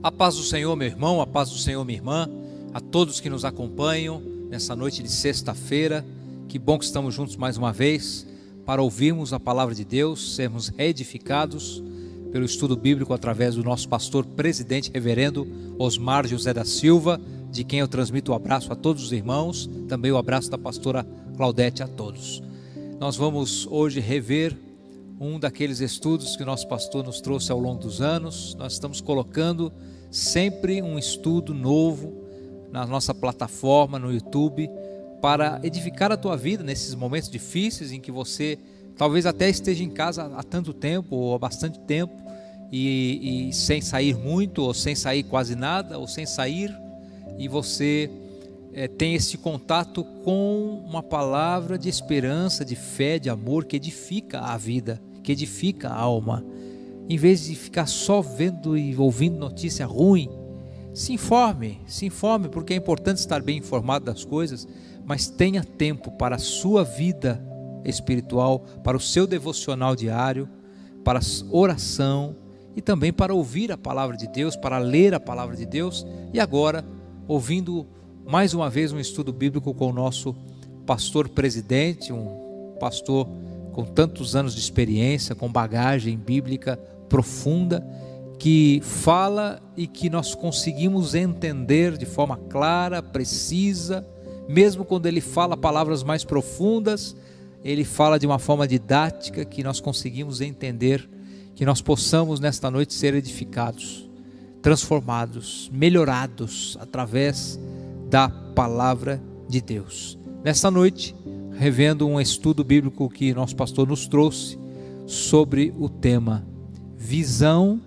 A paz do Senhor, meu irmão, a paz do Senhor, minha irmã, a todos que nos acompanham nessa noite de sexta-feira. Que bom que estamos juntos mais uma vez para ouvirmos a palavra de Deus, sermos reedificados pelo estudo bíblico através do nosso pastor presidente, reverendo Osmar José da Silva, de quem eu transmito o abraço a todos os irmãos, também o abraço da pastora Claudete a todos. Nós vamos hoje rever um daqueles estudos que o nosso pastor nos trouxe ao longo dos anos. Nós estamos colocando sempre um estudo novo na nossa plataforma no YouTube para edificar a tua vida nesses momentos difíceis em que você talvez até esteja em casa há tanto tempo ou há bastante tempo e sem sair muito, ou sem sair quase nada, ou sem sair, e você tem esse contato com uma palavra de esperança, de fé, de amor que edifica a vida, que edifica a alma. Em vez de ficar só vendo e ouvindo notícia ruim, se informe, porque é importante estar bem informado das coisas, mas tenha tempo para a sua vida espiritual, para o seu devocional diário, para a oração e também para ouvir a palavra de Deus, para ler a palavra de Deus. E agora, ouvindo mais uma vez um estudo bíblico com o nosso pastor presidente, um pastor com tantos anos de experiência, com bagagem bíblica profunda, que fala e que nós conseguimos entender de forma clara, precisa, mesmo quando ele fala palavras mais profundas, ele fala de uma forma didática que nós conseguimos entender, que nós possamos nesta noite ser edificados, transformados, melhorados através da palavra de Deus. Nesta noite, revendo um estudo bíblico que nosso pastor nos trouxe sobre o tema visão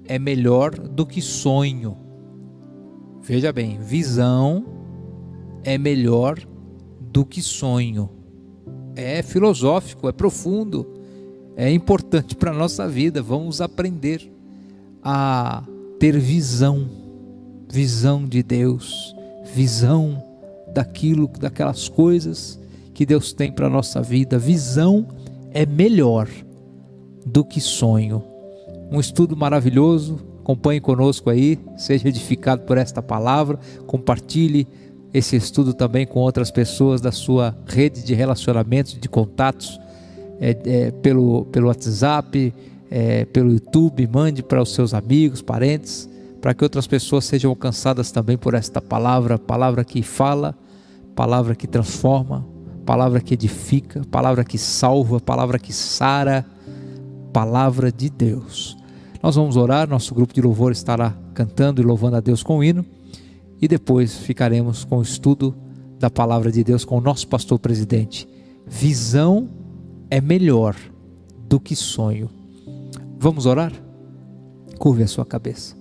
é melhor do que sonho. Veja bem, visão é melhor do que sonho. É filosófico, é profundo, é importante para a nossa vida. Vamos aprender a ter visão de Deus, visão daquelas coisas que Deus tem para a nossa vida. Visão é melhor do que sonho. Um estudo maravilhoso, acompanhe conosco aí, seja edificado por esta palavra, compartilhe esse estudo também com outras pessoas da sua rede de relacionamentos, de contatos, pelo WhatsApp, pelo YouTube, mande para os seus amigos, parentes, para que outras pessoas sejam alcançadas também por esta palavra, palavra que fala, palavra que transforma, palavra que edifica, palavra que salva, palavra que sara, palavra de Deus. Nós vamos orar, nosso grupo de louvor estará cantando e louvando a Deus com o hino, e depois ficaremos com o estudo da palavra de Deus com o nosso pastor presidente. Visão é melhor do que sonho. Vamos orar? Curve a sua cabeça.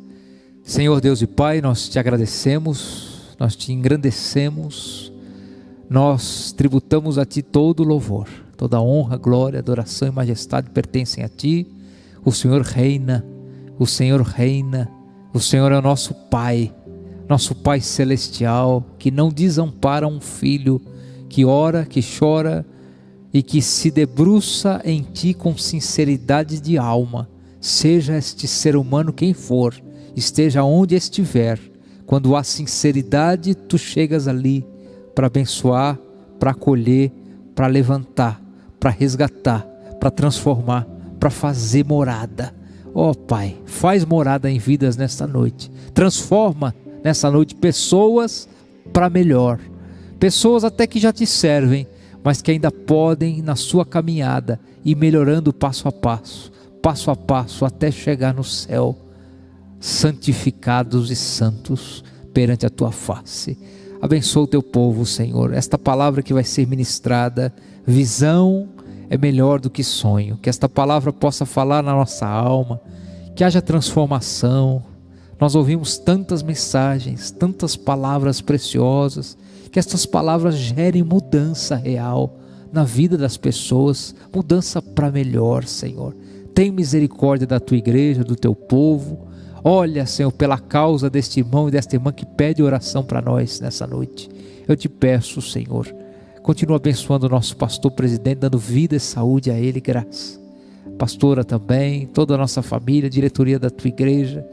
Senhor Deus e Pai, nós te agradecemos, nós te engrandecemos, nós tributamos a Ti todo o louvor, toda honra, glória, adoração e majestade pertencem a Ti. O Senhor reina, o Senhor reina, o Senhor é o nosso Pai celestial, que não desampara um filho, que ora, que chora e que se debruça em Ti com sinceridade de alma. Seja este ser humano quem for, esteja onde estiver, quando há sinceridade, Tu chegas ali para abençoar, para acolher, para levantar, para resgatar, para transformar, para fazer morada. Ó Pai, faz morada em vidas nesta noite, transforma nessa noite pessoas para melhor, pessoas até que já Te servem, mas que ainda podem na sua caminhada ir melhorando passo a passo, até chegar no céu, santificados e santos perante a Tua face. Abençoa o Teu povo, Senhor, esta palavra que vai ser ministrada, visão é melhor do que sonho, que esta palavra possa falar na nossa alma, que haja transformação. Nós ouvimos tantas mensagens, tantas palavras preciosas, que estas palavras gerem mudança real na vida das pessoas, mudança para melhor, Senhor. Tem misericórdia da Tua igreja, do Teu povo. Olha, Senhor, pela causa deste irmão e desta irmã que pede oração para nós nessa noite. Eu Te peço, Senhor, continua abençoando o nosso pastor presidente, dando vida e saúde a ele, graça. Pastora também, toda a nossa família, diretoria da Tua igreja,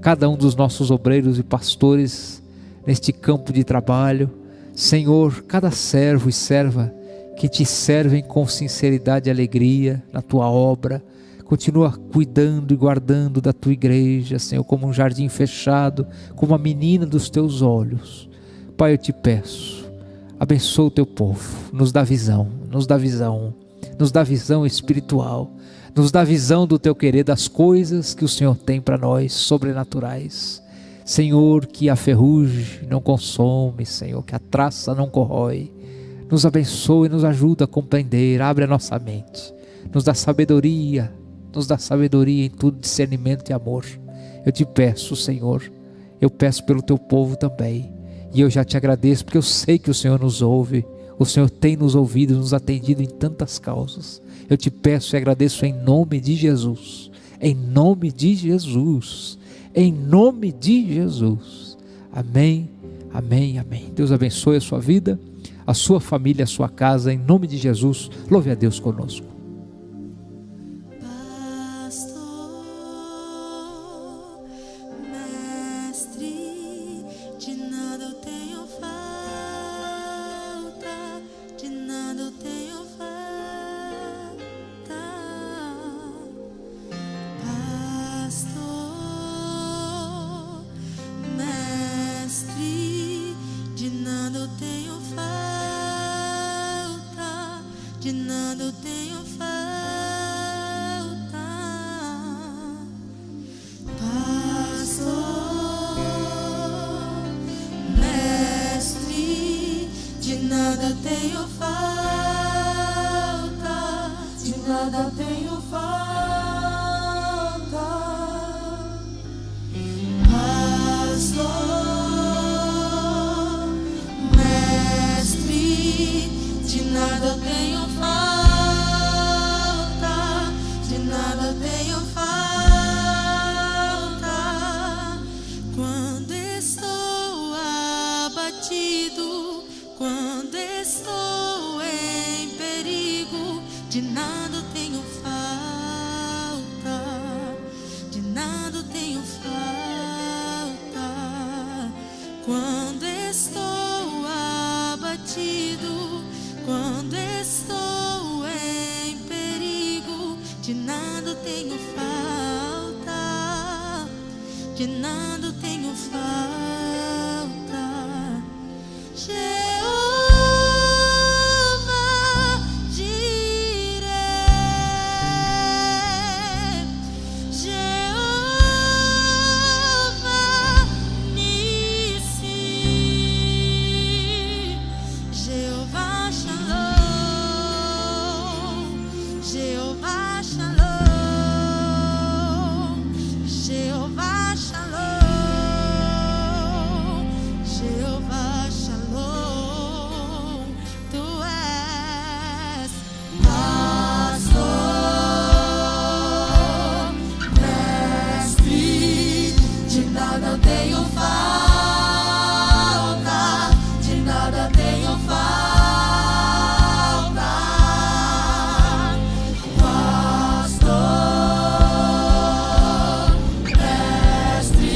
cada um dos nossos obreiros e pastores neste campo de trabalho. Senhor, cada servo e serva que te servem com sinceridade e alegria na tua obra, continua cuidando e guardando da tua igreja, Senhor, como um jardim fechado, como a menina dos teus olhos. Pai, eu te peço, abençoa o teu povo, nos dá visão, nos dá visão, nos dá visão espiritual, nos dá visão do teu querer, das coisas que o Senhor tem para nós, sobrenaturais. Senhor, que a ferrugem não consome, Senhor, que a traça não corrói. Nos abençoa e nos ajuda a compreender, abre a nossa mente, nos dá sabedoria em tudo, discernimento e amor. Eu te peço, Senhor, eu peço pelo teu povo também, e eu já te agradeço, porque eu sei que o Senhor nos ouve, o Senhor tem nos ouvido, nos atendido em tantas causas. Eu te peço e agradeço em nome de Jesus, em nome de Jesus, em nome de Jesus. Amém, amém, amém. Deus abençoe a sua vida, a sua família, a sua casa, em nome de Jesus. Louve a Deus conosco. De nada eu tenho falta, pastor, mestre, de nada eu tenho falta, de nada eu tenho falta, pastor, mestre, de nada eu tenho falta, de nada eu tenho falta. Quando estou abatido, quando estou em perigo, de nada eu tenho falta, de nada eu tenho falta. Quando estou abatido, quando estou em perigo, de nada eu tenho falta, de nada eu tenho falta. Jeová Jireh, Jeová Nissi, Jeová Shalom, Jeová Shalom, Jeová Shalom, Jeová Shalom. Tu és pastor, mestre, de nada eu tenho falta, de nada eu tenho falta. Pastor, mestre,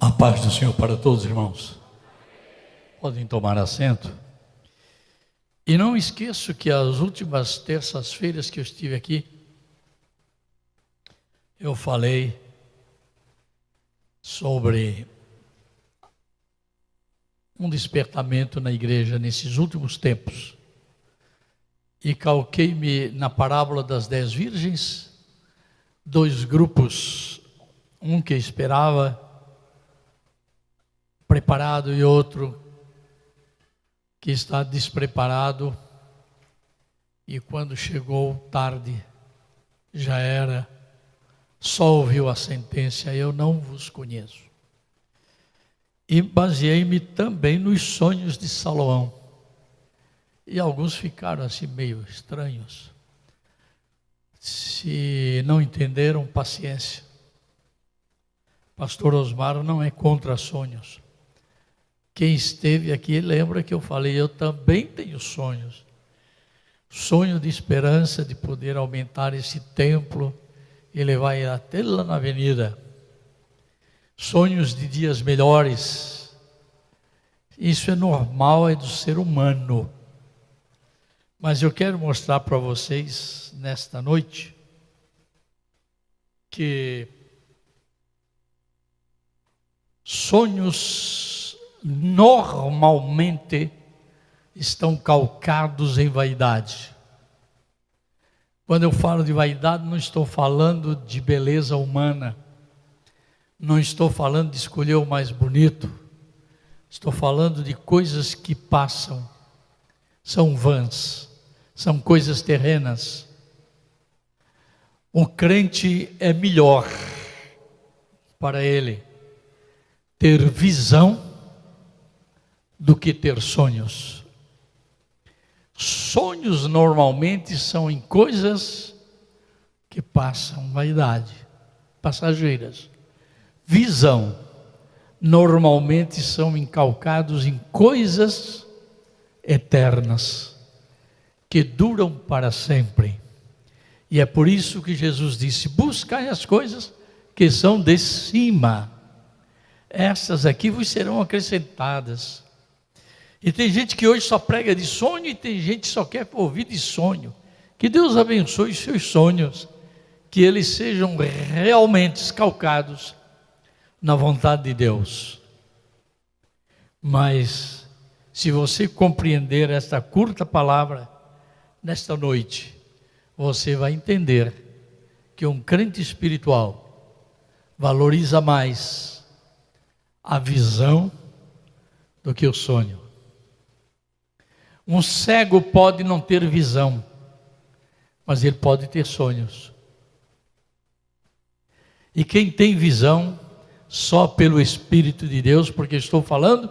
A paz do Senhor para todos, irmãos. Podem tomar assento. E não esqueço que as últimas terças-feiras que eu estive aqui, eu falei sobre um despertamento na igreja nesses últimos tempos. E calquei-me na parábola das 10 virgens, 2 grupos, um que esperava preparado e outro que está despreparado, e quando chegou tarde, já era, só ouviu a sentença: eu não vos conheço. E baseei-me também nos sonhos de Salomão, e alguns ficaram assim meio estranhos. Se não entenderam, paciência. Pastor Osmar não é contra sonhos. Quem esteve aqui lembra que eu falei, eu também tenho sonhos. Sonho de esperança, de poder aumentar esse templo e levar ele até lá na avenida. Sonhos de dias melhores. Isso é normal, é do ser humano. Mas eu quero mostrar para vocês, nesta noite, que sonhos normalmente estão calcados em vaidade. Quando eu falo de vaidade, não estou falando de beleza humana, não estou falando de escolher o mais bonito, estou falando de coisas que passam, são vãs, são coisas terrenas. O crente é melhor para ele ter visão do que ter sonhos. Sonhos normalmente são em coisas que passam, vaidade, passageiras. Visão normalmente são encalcados em coisas eternas, que duram para sempre. E é por isso que Jesus disse: buscai as coisas que são de cima. Essas aqui vos serão acrescentadas. E tem gente que hoje só prega de sonho, e tem gente que só quer ouvir de sonho. Que Deus abençoe os seus sonhos, que eles sejam realmente calcados na vontade de Deus. Mas, se você compreender esta curta palavra, nesta noite, você vai entender que um crente espiritual valoriza mais a visão do que o sonho. Um cego pode não ter visão, mas ele pode ter sonhos. E quem tem visão, só pelo Espírito de Deus, porque estou falando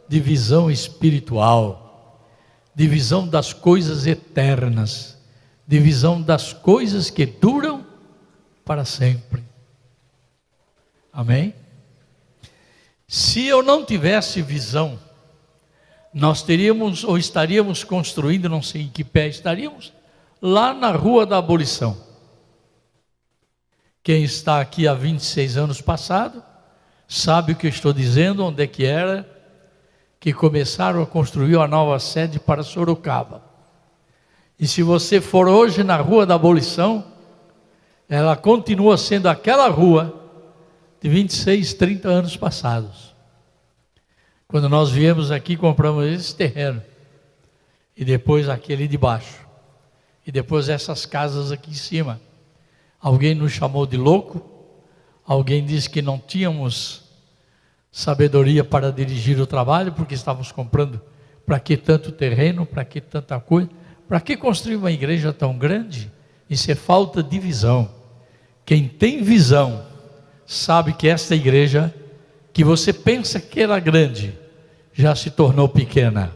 de visão espiritual, de visão das coisas eternas, de visão das coisas que duram para sempre. Amém? Se eu não tivesse visão, nós teríamos ou estaríamos construindo, não sei em que pé estaríamos, lá na Rua da Abolição. Quem está aqui há 26 anos passado, sabe o que eu estou dizendo, onde é que era, que começaram a construir a nova sede para Sorocaba. E se você for hoje na Rua da Abolição, ela continua sendo aquela rua de 26, 30 anos passados. Quando nós viemos aqui, compramos esse terreno, e depois aquele de baixo, e depois essas casas aqui em cima. Alguém nos chamou de louco, alguém disse que não tínhamos sabedoria para dirigir o trabalho, porque estávamos comprando, para que tanto terreno, para que tanta coisa, para que construir uma igreja tão grande? Isso é falta de visão. Quem tem visão, sabe que esta igreja, que você pensa que era grande, já se tornou pequena.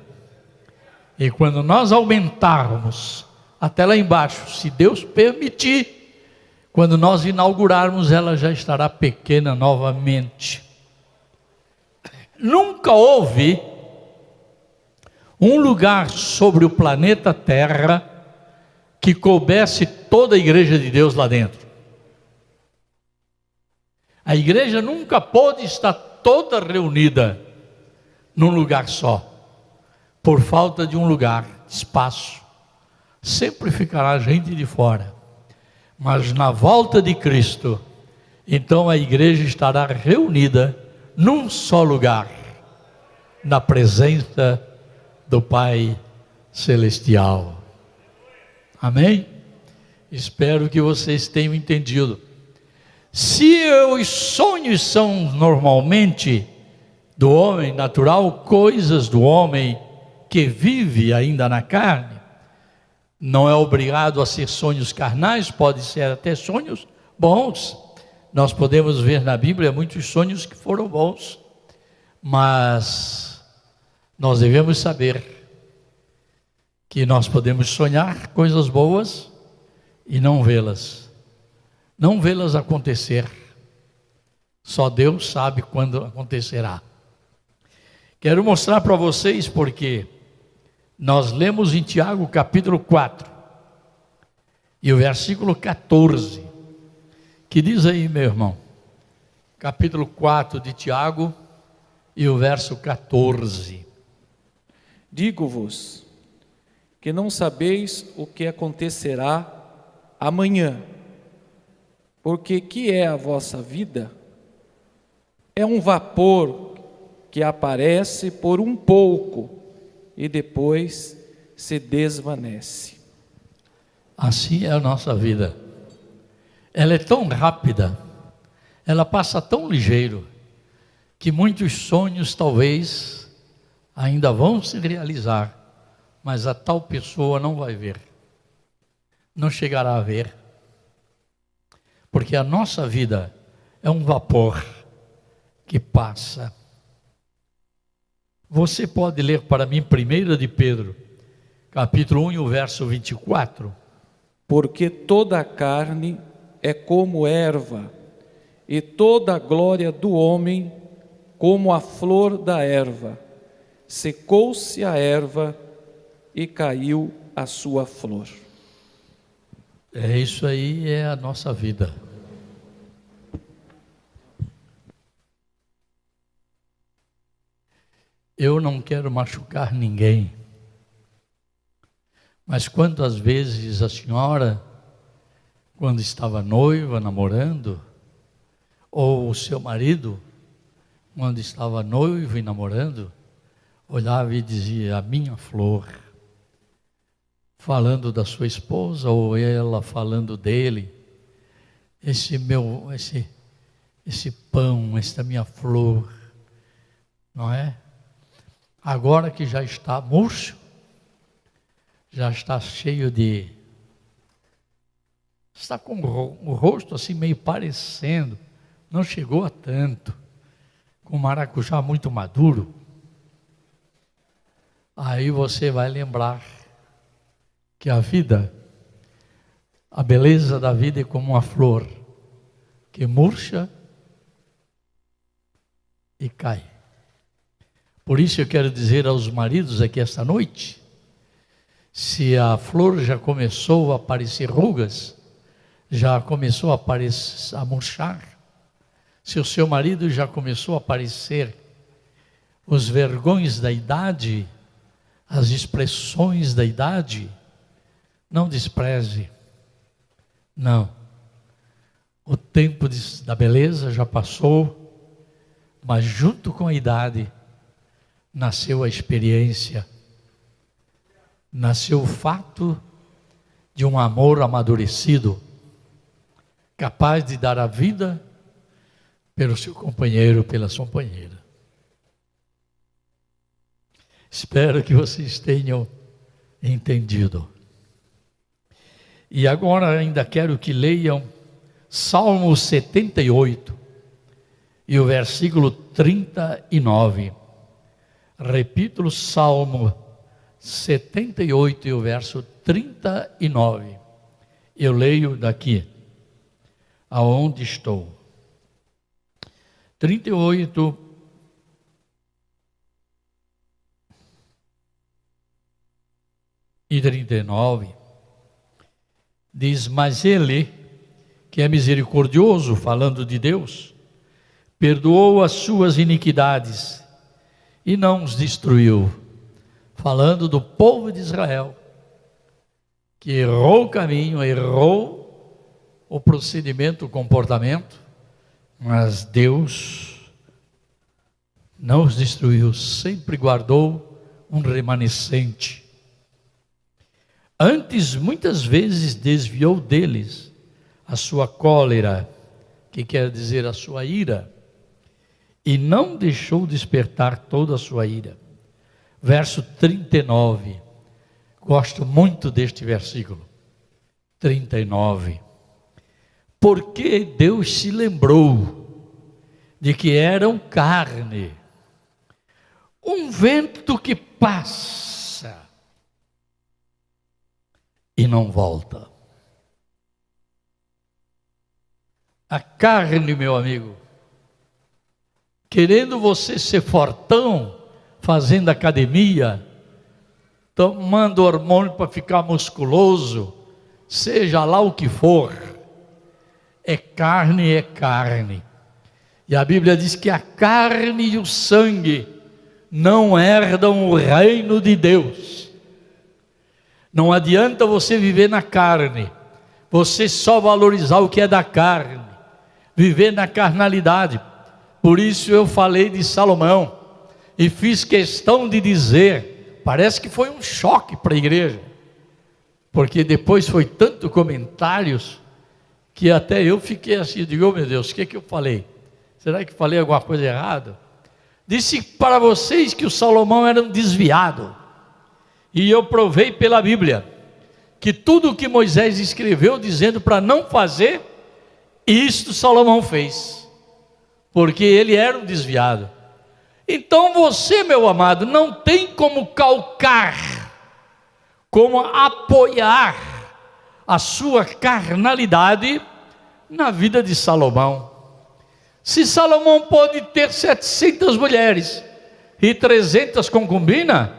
E quando nós aumentarmos até lá embaixo, se Deus permitir, quando nós inaugurarmos, ela já estará pequena novamente. Nunca houve um lugar sobre o planeta Terra que coubesse toda a igreja de Deus lá dentro. A igreja nunca pode estar toda reunida num lugar só, por falta de um lugar, espaço. Sempre ficará gente de fora. Mas na volta de Cristo, então a igreja estará reunida num só lugar, na presença do Pai Celestial. Amém? Espero que vocês tenham entendido. Se os sonhos são normalmente do homem natural, coisas do homem que vive ainda na carne, não é obrigado a ser sonhos carnais, pode ser até sonhos bons. Nós podemos ver na Bíblia muitos sonhos que foram bons, mas nós devemos saber que nós podemos sonhar coisas boas e não vê-las acontecer. Só Deus sabe quando acontecerá. Quero mostrar para vocês porque nós lemos em Tiago capítulo 4 e o versículo 14, que diz aí, meu irmão, capítulo 4 de Tiago e o verso 14. Digo-vos que não sabeis o que acontecerá amanhã, porque que é a vossa vida? É um vapor que aparece por um pouco e depois se desvanece. Assim é a nossa vida. Ela é tão rápida, ela passa tão ligeiro, que muitos sonhos talvez ainda vão se realizar, mas a tal pessoa não vai ver, não chegará a ver, porque a nossa vida é um vapor que passa. Você pode ler para mim 1 de Pedro, capítulo 1 e o verso 24. Porque toda a carne é como erva, e toda a glória do homem como a flor da erva. Secou-se a erva e caiu a sua flor. É isso aí, é a nossa vida. Eu não quero machucar ninguém, mas quantas vezes a senhora, quando estava noiva, namorando, ou o seu marido, quando estava noivo e namorando, olhava e dizia, a minha flor, falando da sua esposa, ou ela falando dele, esse pão, essa minha flor, não é? Agora que já está murcho, já está cheio de... está com o rosto assim meio parecendo, não chegou a tanto, com o maracujá muito maduro. Aí você vai lembrar que a vida, a beleza da vida é como uma flor, que murcha e cai. Por isso eu quero dizer aos maridos aqui esta noite, se a flor já começou a aparecer rugas, já começou a murchar, se o seu marido já começou a aparecer os vergões da idade, as expressões da idade, não despreze, não. O tempo da beleza já passou, mas junto com a idade, nasceu a experiência, nasceu o fato de um amor amadurecido, capaz de dar a vida pelo seu companheiro, pela sua companheira. Espero que vocês tenham entendido. E agora ainda quero que leiam Salmo 78 e o versículo 39. Repito o Salmo 78 e o verso 39. Eu leio daqui, aonde estou. 38 e 39. Diz, mas ele, que é misericordioso, falando de Deus, perdoou as suas iniquidades e não os destruiu. Falando do povo de Israel, que errou o caminho, errou o procedimento, o comportamento, mas Deus não os destruiu, sempre guardou um remanescente. Antes, muitas vezes, desviou deles a sua cólera, que quer dizer a sua ira, e não deixou despertar toda a sua ira. Verso 39, gosto muito deste versículo, 39. Porque Deus se lembrou de que eram carne, um vento que passa e não volta. A carne, meu amigo, querendo você ser fortão, fazendo academia, tomando hormônio para ficar musculoso, seja lá o que for, é carne, é carne. E a Bíblia diz que a carne e o sangue não herdam o reino de Deus. Não adianta você viver na carne, você só valorizar o que é da carne, viver na carnalidade. Por isso eu falei de Salomão e fiz questão de dizer, parece que foi um choque para a igreja, porque depois foi tanto comentários que até eu fiquei assim, digo, oh meu Deus, o que eu falei? Será que falei alguma coisa errada? Disse para vocês que o Salomão era um desviado, e eu provei pela Bíblia, que tudo o que Moisés escreveu dizendo para não fazer, isto Salomão fez, porque ele era um desviado. Então você, meu amado, não tem como calcar, como apoiar a sua carnalidade na vida de Salomão. Se Salomão pode ter 700 mulheres e 300 concubinas,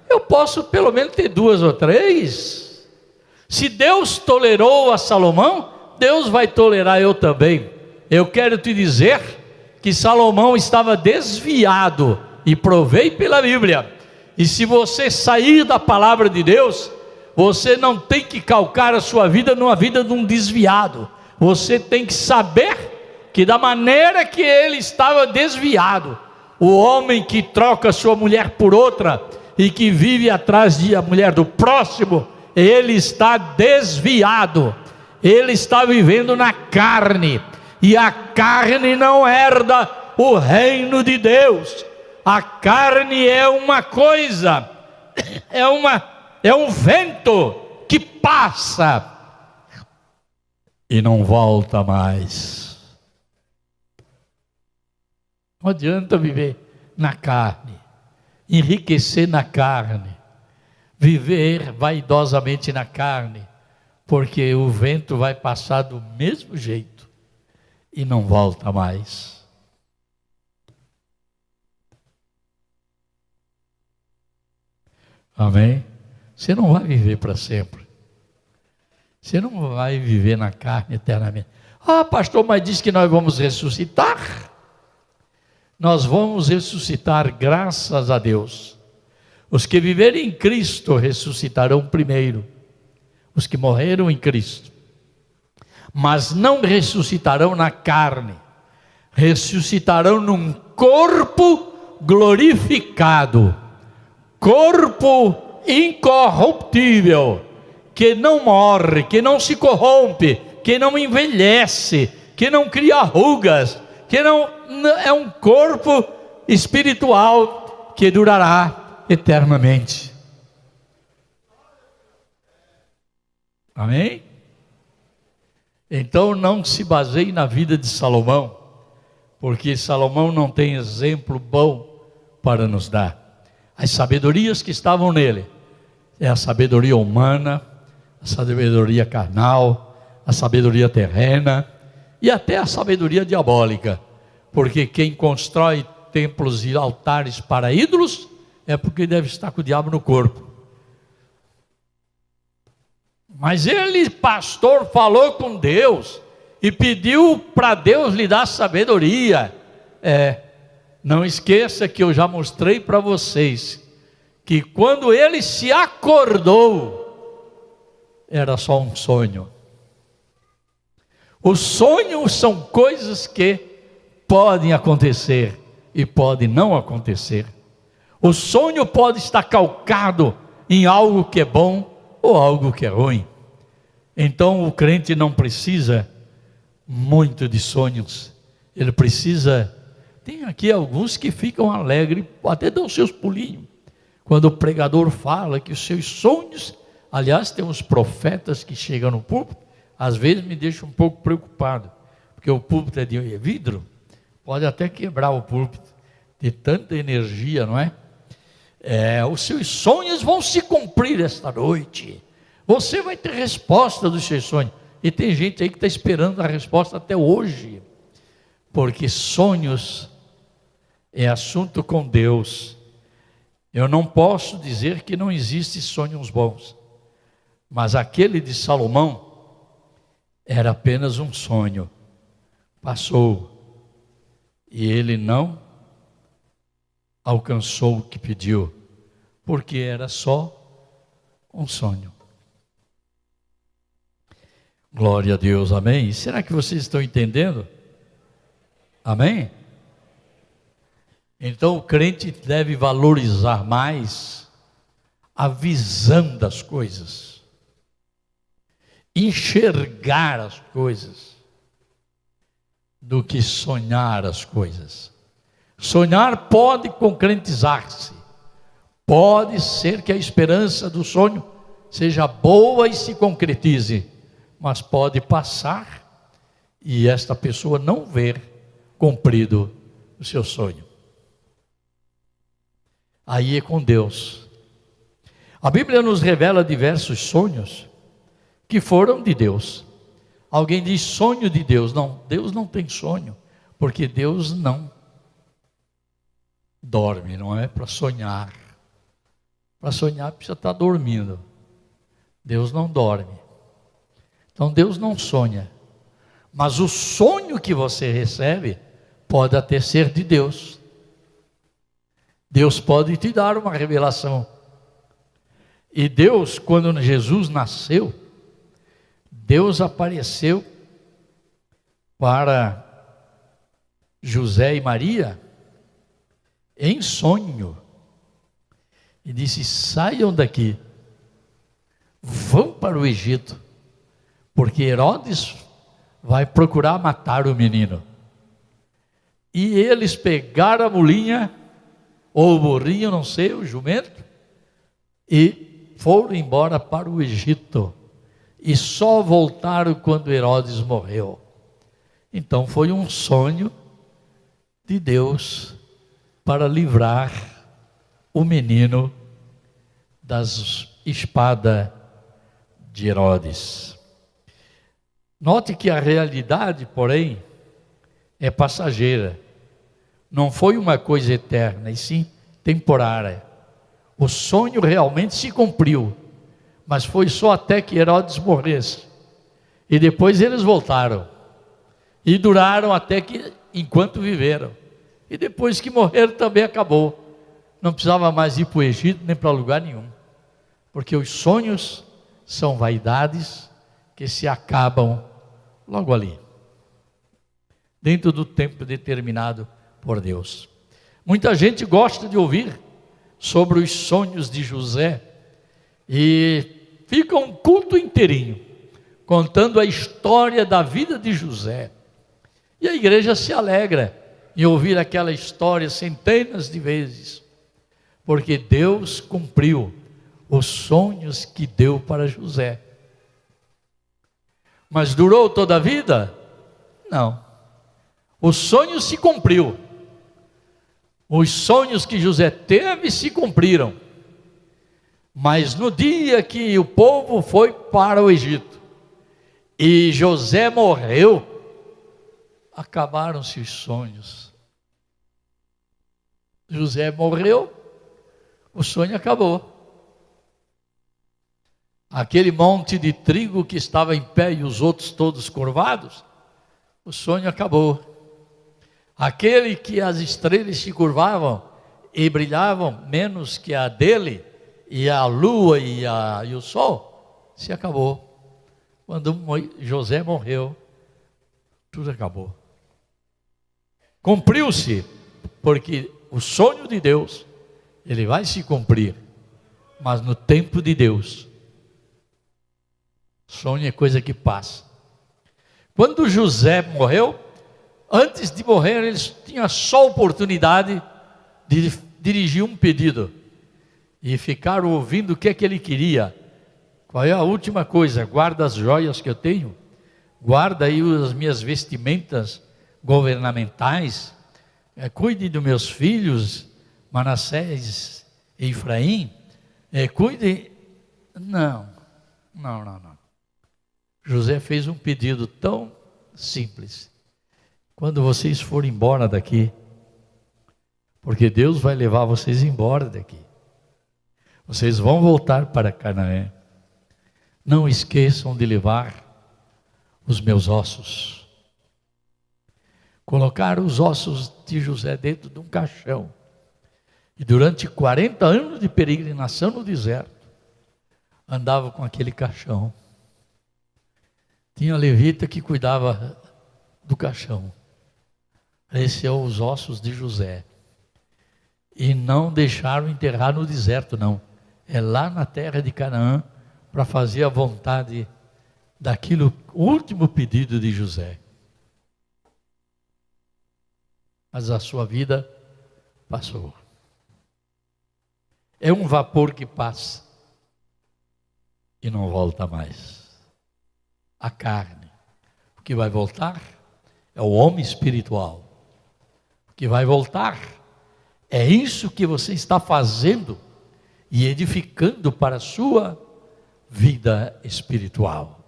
eu posso pelo menos ter 2 ou 3. Se Deus tolerou a Salomão, Deus vai tolerar eu também. Eu quero te dizer que Salomão estava desviado, e provei pela Bíblia. E se você sair da palavra de Deus, você não tem que calcar a sua vida numa vida de um desviado. Você tem que saber que da maneira que ele estava desviado, o homem que troca sua mulher por outra e que vive atrás da mulher do próximo, ele está desviado, ele está vivendo na carne, e a carne não herda o reino de Deus. A carne é uma coisa, é um vento que passa e não volta mais. Não adianta viver na carne, enriquecer na carne, viver vaidosamente na carne, porque o vento vai passar do mesmo jeito e não volta mais. Amém? Você não vai viver para sempre. Você não vai viver na carne eternamente. Ah, pastor, mas diz que nós vamos ressuscitar. Nós vamos ressuscitar, graças a Deus. Os que viverem em Cristo ressuscitarão primeiro. Os que morreram em Cristo. Mas não ressuscitarão na carne. Ressuscitarão num corpo glorificado. Corpo incorruptível, que não morre, que não se corrompe, que não envelhece, que não cria rugas, que não é um corpo espiritual que durará eternamente. Amém? Então não se baseie na vida de Salomão, porque Salomão não tem exemplo bom para nos dar. As sabedorias que estavam nele é a sabedoria humana, a sabedoria carnal, a sabedoria terrena e até a sabedoria diabólica, porque quem constrói templos e altares para ídolos é porque deve estar com o diabo no corpo. Mas ele, pastor, falou com Deus e pediu para Deus lhe dar sabedoria. Não esqueça que eu já mostrei para vocês que quando ele se acordou, era só um sonho. Os sonhos são coisas que podem acontecer e podem não acontecer. O sonho pode estar calcado em algo que é bom ou algo que é ruim. Então o crente não precisa muito de sonhos. Ele precisa... Tem aqui alguns que ficam alegres, até dão seus pulinhos, quando o pregador fala que os seus sonhos... Aliás, tem uns profetas que chegam no púlpito, às vezes me deixam um pouco preocupado, porque o púlpito é de vidro, pode até quebrar o púlpito, de tanta energia, não é? Os seus sonhos vão se cumprir esta noite, você vai ter resposta dos seus sonhos, e tem gente aí que está esperando a resposta até hoje, porque sonhos é assunto com Deus. Eu não posso dizer que não existem sonhos bons, mas aquele de Salomão era apenas um sonho, passou, e ele não alcançou o que pediu, porque era só um sonho. Glória a Deus, amém? Será que vocês estão entendendo? Amém? Então o crente deve valorizar mais a visão das coisas, enxergar as coisas, do que sonhar as coisas. Sonhar pode concretizar-se, pode ser que a esperança do sonho seja boa e se concretize, mas pode passar e esta pessoa não ver cumprido o seu sonho. Aí é com Deus. A Bíblia nos revela diversos sonhos que foram de Deus. Alguém diz sonho de Deus. Não, Deus não tem sonho, porque Deus não dorme, não é para sonhar. Para sonhar precisa estar dormindo. Deus não dorme. Então Deus não sonha. Mas o sonho que você recebe pode até ser de Deus. Deus pode te dar uma revelação. E Deus, quando Jesus nasceu, Deus apareceu para José e Maria em sonho e disse: saiam daqui, vão para o Egito, porque Herodes vai procurar matar o menino. E eles pegaram a mulinha ou o burrinho, não sei, o jumento, e foram embora para o Egito. E só voltaram quando Herodes morreu. Então foi um sonho de Deus para livrar o menino das espadas de Herodes. Note que a realidade, porém, é passageira. Não foi uma coisa eterna, e sim temporária. O sonho realmente se cumpriu, mas foi só até que Herodes morresse. E depois eles voltaram. E duraram até que, enquanto viveram. E depois que morreram também acabou. Não precisava mais ir para o Egito nem para lugar nenhum. Porque os sonhos são vaidades que se acabam logo ali. Dentro do tempo determinado por Deus. Muita gente gosta de ouvir sobre os sonhos de José. E fica um culto inteirinho contando a história da vida de José. E a igreja se alegra em ouvir aquela história centenas de vezes, porque Deus cumpriu os sonhos que deu para José. Mas durou toda a vida? Não. O sonho se cumpriu. Os sonhos que José teve se cumpriram. Mas no dia que o povo foi para o Egito e José morreu, acabaram-se os sonhos. José morreu, o sonho acabou. Aquele monte de trigo que estava em pé e os outros todos curvados, o sonho acabou. aquele que as estrelas se curvavam e brilhavam menos que a dele, e a lua e o sol, se acabou. Quando José morreu, tudo acabou. Cumpriu-se, porque o sonho de Deus, ele vai se cumprir, mas no tempo de Deus. Sonho é coisa que passa. Quando José morreu, antes de morrer, ele tinha só a oportunidade de dirigir um pedido e ficar ouvindo o que é que ele queria. Qual é a última coisa? Guarda as joias que eu tenho, guarda aí as minhas vestimentas governamentais, cuide dos meus filhos, Manassés e Efraim, cuide. Não. José fez um pedido tão simples: quando vocês forem embora daqui, porque Deus vai levar vocês embora daqui, vocês vão voltar para Canaã, não esqueçam de levar os meus ossos. Colocaram os ossos de José dentro de um caixão, e durante 40 anos de peregrinação no deserto, andava com aquele caixão. Tinha levita que cuidava do caixão. Esses são os ossos de José. E não deixaram enterrar no deserto, não. É lá na terra de Canaã, para fazer a vontade daquilo, o último pedido de José. Mas a sua vida passou. É um vapor que passa e não volta mais. A carne, o que vai voltar é o homem espiritual. O que vai voltar é isso que você está fazendo e edificando para a sua vida espiritual,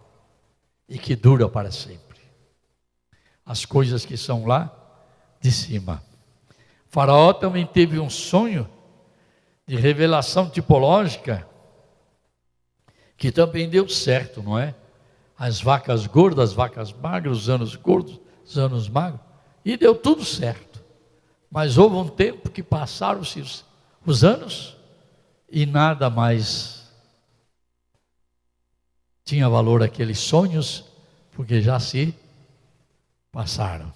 e que dura para sempre. As coisas que são lá de cima. Faraó também teve um sonho de revelação tipológica, que também deu certo, não é? As vacas gordas, as vacas magras, os anos gordos, os anos magros, e deu tudo certo. Mas houve um tempo que passaram-se os anos e nada mais tinha valor aqueles sonhos, porque já se passaram.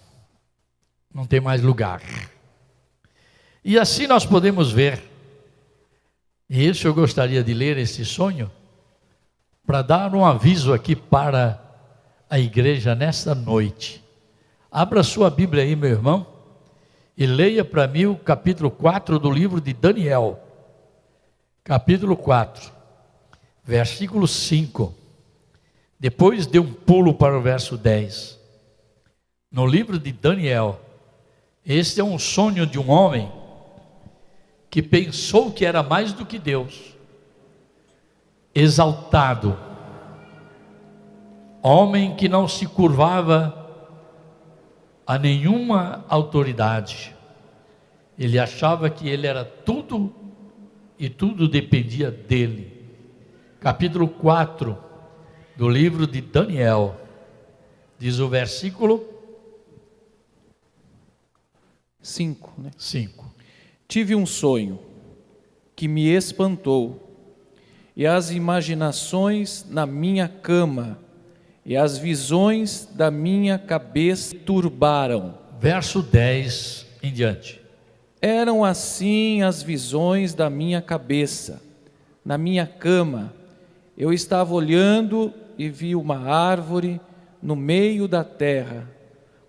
Não tem mais lugar. E assim nós podemos ver, e isso eu gostaria de ler esse sonho, para dar um aviso aqui para a igreja nesta noite. Abra sua Bíblia aí, meu irmão, e leia para mim o capítulo 4 do livro de Daniel. Capítulo 4, versículo 5. Depois dê um pulo para o verso 10. No livro de Daniel, este é um sonho de um homem que pensou que era mais do que Deus. Exaltado, homem que não se curvava a nenhuma autoridade. Ele achava que ele era tudo e tudo dependia dele. Capítulo 4 do livro de Daniel, diz o versículo 5, né? 5. Tive um sonho que me espantou, e as imaginações na minha cama e as visões da minha cabeça turbaram. Verso 10 em diante. Eram assim as visões da minha cabeça. Na minha cama, eu estava olhando e vi uma árvore no meio da terra,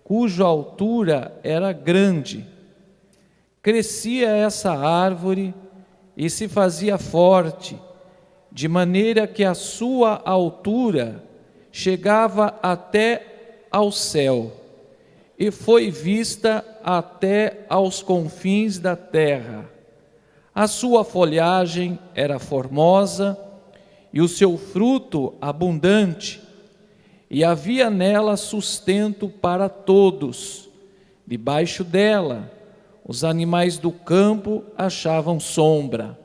cuja altura era grande. Crescia essa árvore e se fazia forte, de maneira que a sua altura chegava até ao céu, e foi vista até aos confins da terra. A sua folhagem era formosa, e o seu fruto abundante, e havia nela sustento para todos. Debaixo dela, os animais do campo achavam sombra,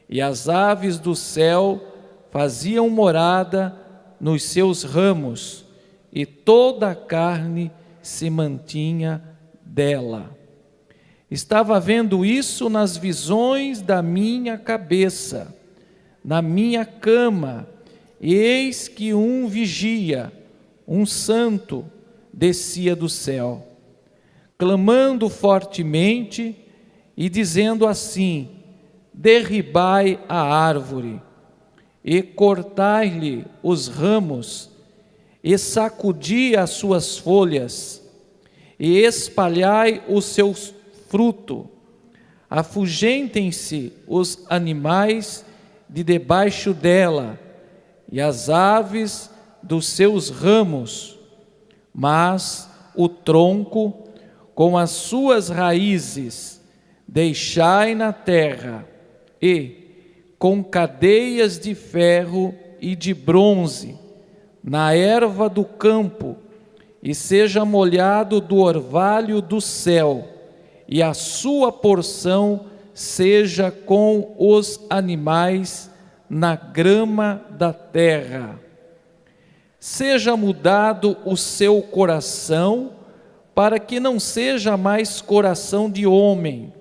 e as aves do céu faziam morada nos seus ramos, e toda a carne se mantinha dela. Estava vendo isso nas visões da minha cabeça, na minha cama, e eis que um vigia, um santo, descia do céu, clamando fortemente e dizendo assim: derribai a árvore, e cortai-lhe os ramos, e sacudi as suas folhas, e espalhai o seu fruto, afugentem-se os animais de debaixo dela, e as aves dos seus ramos, mas o tronco com as suas raízes deixai na terra, e com cadeias de ferro e de bronze na erva do campo, e seja molhado do orvalho do céu, e a sua porção seja com os animais na grama da terra. Seja mudado o seu coração, para que não seja mais coração de homem,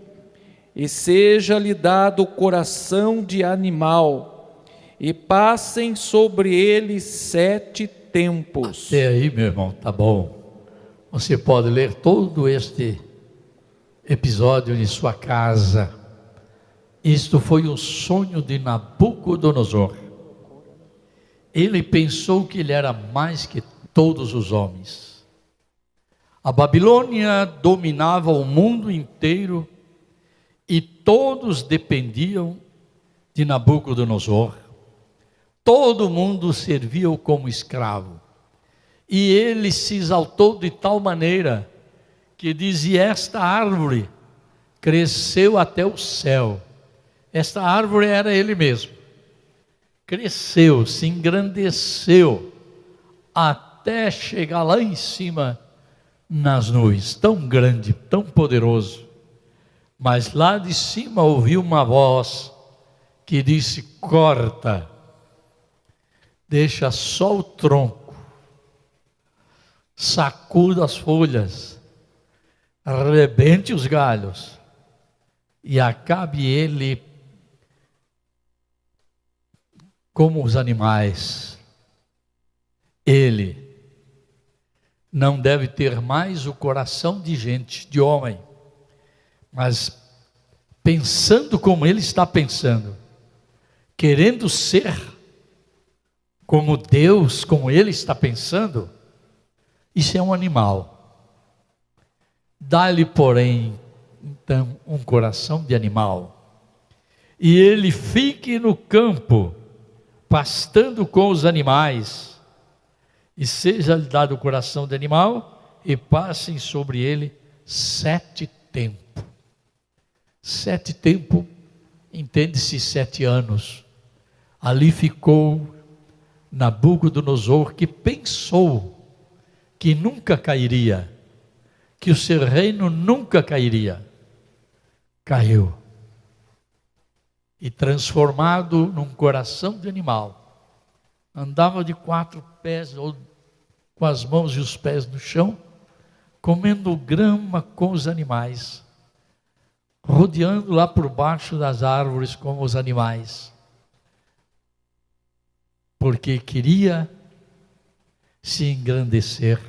e seja-lhe dado coração de animal, e passem sobre ele 7 tempos. Até aí, meu irmão, tá bom. Você pode ler todo este episódio em sua casa. Isto foi um sonho de Nabucodonosor. Ele pensou que ele era mais que todos os homens. A Babilônia dominava o mundo inteiro e todos dependiam de Nabucodonosor. Todo mundo servia-o como escravo. E ele se exaltou de tal maneira que dizia: esta árvore cresceu até o céu. Esta árvore era ele mesmo. Cresceu, se engrandeceu, até chegar lá em cima nas nuvens. Tão grande, tão poderoso. Mas lá de cima ouviu uma voz que disse: corta, deixa só o tronco, sacuda as folhas, arrebente os galhos e acabe ele como os animais. Ele não deve ter mais o coração de gente, de homem, mas pensando como ele está pensando, querendo ser como Deus, como ele está pensando, isso é um animal. Dá-lhe, porém, então, um coração de animal, e ele fique no campo, pastando com os animais, e seja-lhe dado o coração de animal, e passem sobre ele 7 tempos. 7 tempos, entende-se 7 anos. Ali ficou Nabucodonosor, que pensou que nunca cairia, que o seu reino nunca cairia. Caiu. E transformado num coração de animal, andava de 4 pés, ou com as mãos e os pés no chão, comendo grama com os animais, rodeando lá por baixo das árvores como os animais, porque queria se engrandecer.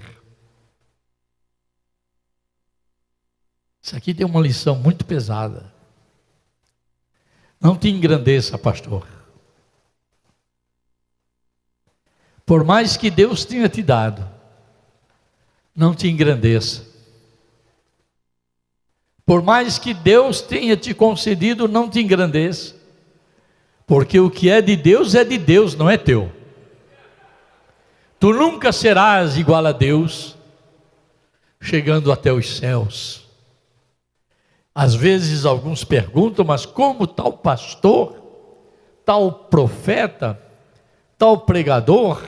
Isso aqui tem uma lição muito pesada. Não te engrandeça, pastor. Por mais que Deus tenha te dado, não te engrandeça. Por mais que Deus tenha te concedido, não te engrandeça. Porque o que é de Deus, não é teu. Tu nunca serás igual a Deus, chegando até os céus. Às vezes alguns perguntam: mas como tal pastor, tal profeta, tal pregador,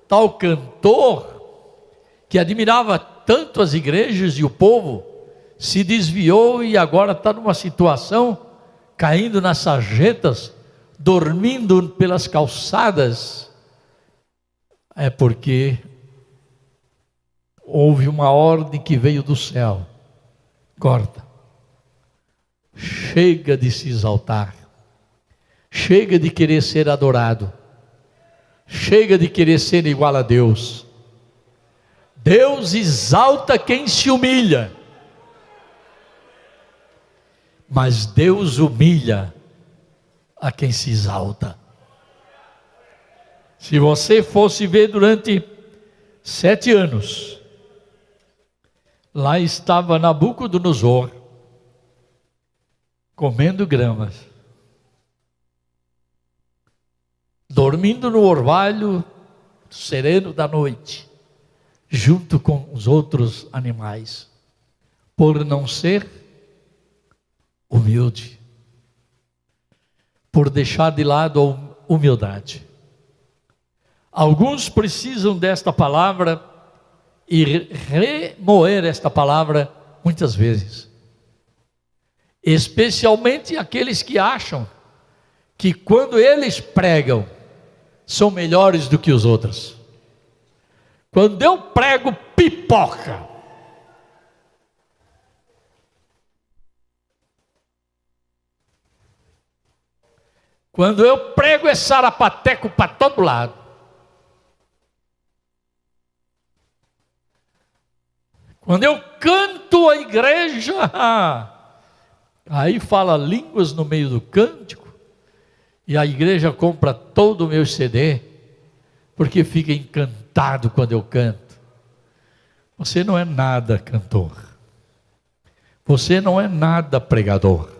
tal cantor, que admirava tanto as igrejas e o povo, se desviou e agora está numa situação, caindo nas sarjetas, dormindo pelas calçadas? É porque houve uma ordem que veio do céu, Corta. Chega de se exaltar. Chega de querer ser adorado. Chega de querer ser igual a Deus. Deus exalta quem se humilha. Mas Deus humilha a quem se exalta. Se você fosse ver durante 7 anos, lá estava Nabucodonosor, comendo gramas, dormindo no orvalho sereno da noite, junto com os outros animais, por não ser humilde, por deixar de lado a humildade. Alguns precisam desta palavra e remoer esta palavra muitas vezes, especialmente aqueles que acham que quando eles pregam são melhores do que os outros. Quando eu prego, pipoca. Quando eu prego, é sarapateco para todo lado. Quando eu canto a igreja, aí fala línguas no meio do cântico, e a igreja compra todo o meu CD, porque fica encantado quando eu canto. Você não é nada cantor. Você não é nada pregador.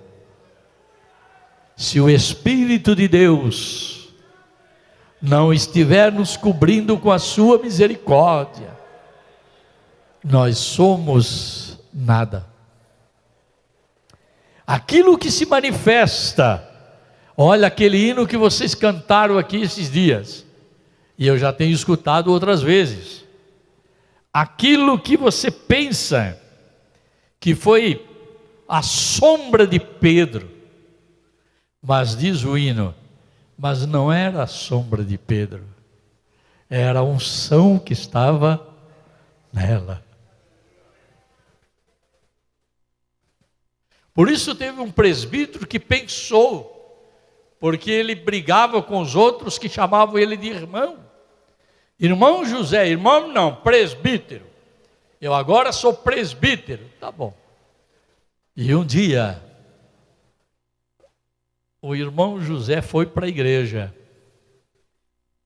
Se o Espírito de Deus não estiver nos cobrindo com a sua misericórdia, nós somos nada. Aquilo que se manifesta, olha aquele hino que vocês cantaram aqui esses dias, e eu já tenho escutado outras vezes. Aquilo que você pensa que foi a sombra de Pedro, mas diz o hino, mas não era a sombra de Pedro, era a unção que estava nela. Por isso teve um presbítero que pensou, porque ele brigava com os outros que chamavam ele de irmão. Irmão José, irmão não, presbítero. Eu agora sou presbítero, tá bom. E um dia, o irmão José foi para a igreja,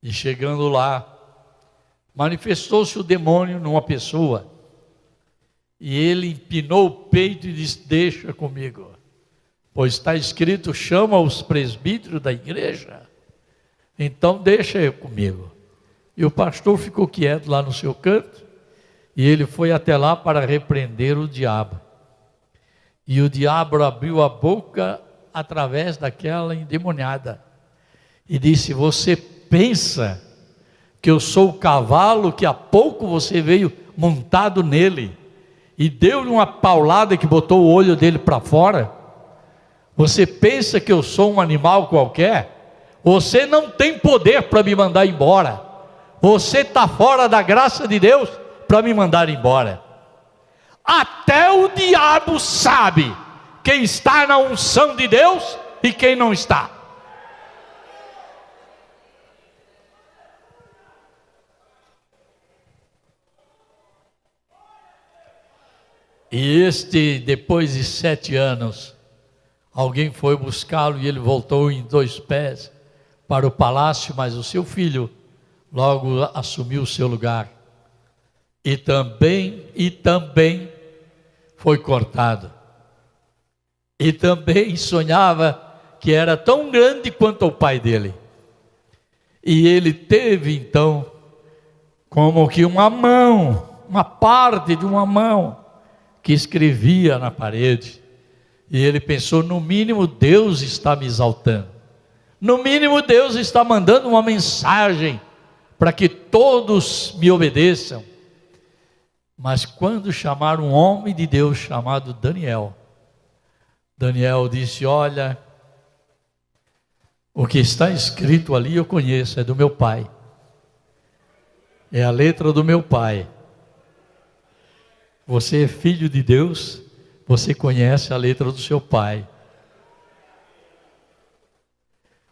e chegando lá, manifestou-se o demônio numa pessoa, e ele empinou o peito e disse: deixa comigo, pois está escrito, chama os presbíteros da igreja, então deixa eu comigo. E o pastor ficou quieto lá no seu canto, e ele foi até lá para repreender o diabo. E o diabo abriu a boca através daquela endemoniada, e disse: você pensa que eu sou o cavalo que há pouco você veio montado nele, e deu-lhe uma paulada que botou o olho dele para fora? Você pensa que eu sou um animal qualquer? Você não tem poder para me mandar embora. Você está fora da graça de Deus para me mandar embora. Até o diabo sabe quem está na unção de Deus e quem não está. E depois de 7 anos, alguém foi buscá-lo e ele voltou em 2 pés para o palácio, mas o seu filho logo assumiu o seu lugar. E também foi cortado. E também sonhava que era tão grande quanto o pai dele. E ele teve então como que uma mão, uma parte de uma mão, que escrevia na parede, e ele pensou: no mínimo Deus está me exaltando, no mínimo Deus está mandando uma mensagem para que todos me obedeçam. Mas quando chamaram um homem de Deus chamado Daniel, Daniel disse: olha, o que está escrito ali eu conheço, é do meu pai, é a letra do meu pai. Você é filho de Deus, você conhece a letra do seu pai.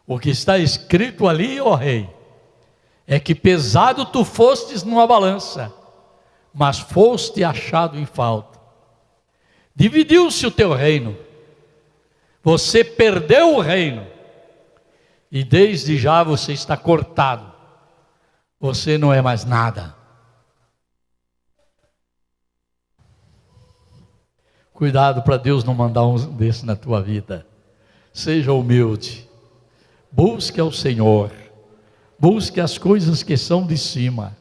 O que está escrito ali, ó rei, é que pesado tu fostes numa balança, mas foste achado em falta. Dividiu-se o teu reino, você perdeu o reino, e desde já você está cortado, você não é mais nada. Cuidado para Deus não mandar um desse na tua vida. Seja humilde, busque ao Senhor, busque as coisas que são de cima,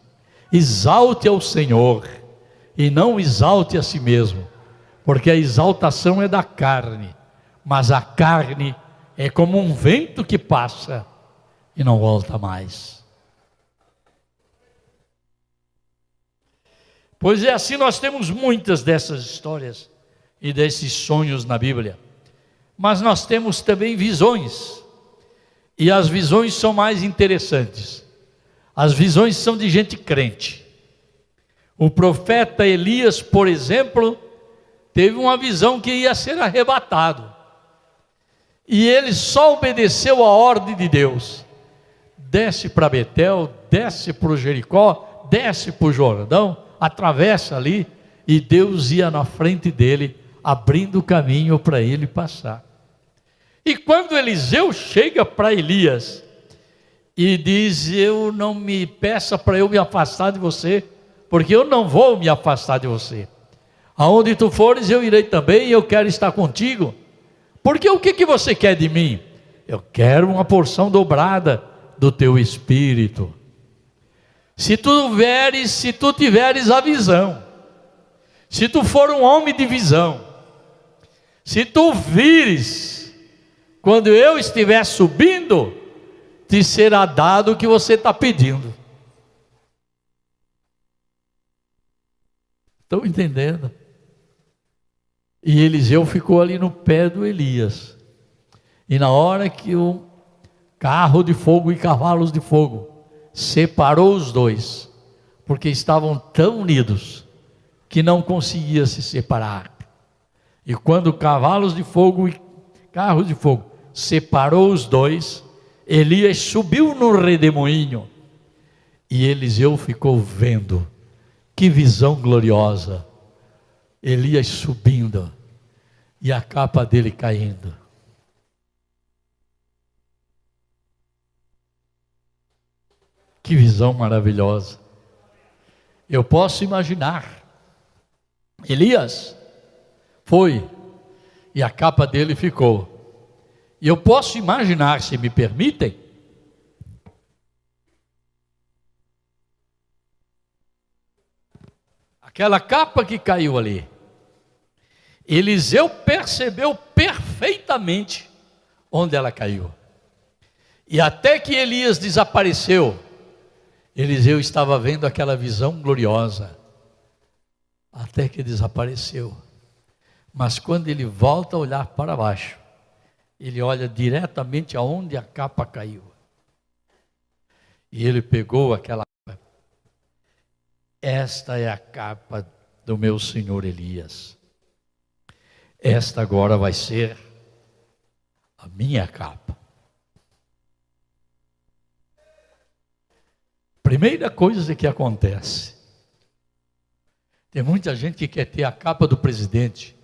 exalte ao Senhor, e não exalte a si mesmo, porque a exaltação é da carne, mas a carne é como um vento que passa e não volta mais. Pois é assim, nós temos muitas dessas histórias e desses sonhos na Bíblia, mas nós temos também visões, e as visões são mais interessantes. As visões são de gente crente. O profeta Elias, por exemplo, teve uma visão que ia ser arrebatado, e ele só obedeceu a ordem de Deus: desce para Betel, desce para o Jericó, desce para o Jordão, atravessa ali, e Deus ia na frente dele, abrindo o caminho para ele passar. E quando Eliseu chega para Elias e diz: eu não me peça para eu me afastar de você, porque eu não vou me afastar de você. Aonde tu fores eu irei também, e eu quero estar contigo. Porque o que você quer de mim? Eu quero uma porção dobrada do teu espírito. Se tu tiveres a visão, se tu for um homem de visão, se tu vires quando eu estiver subindo, te será dado o que você está pedindo. Estão entendendo? E Eliseu ficou ali no pé do Elias. E na hora que o carro de fogo e cavalos de fogo separou os dois, porque estavam tão unidos que não conseguia se separar. E quando cavalos de fogo e carros de fogo separou os dois, Elias subiu no redemoinho, e Eliseu ficou vendo. Que visão gloriosa! Elias subindo e a capa dele caindo. Que visão maravilhosa! Eu posso imaginar. Elias foi e a capa dele ficou. E eu posso imaginar, se me permitem, aquela capa que caiu ali. Eliseu percebeu perfeitamente onde ela caiu. E até que Elias desapareceu, Eliseu estava vendo aquela visão gloriosa. Até que desapareceu. Mas quando ele volta a olhar para baixo, ele olha diretamente aonde a capa caiu. E ele pegou aquela capa. Esta é a capa do meu senhor Elias. Esta agora vai ser a minha capa. Primeira coisa que acontece. Tem muita gente que quer ter a capa do presidente.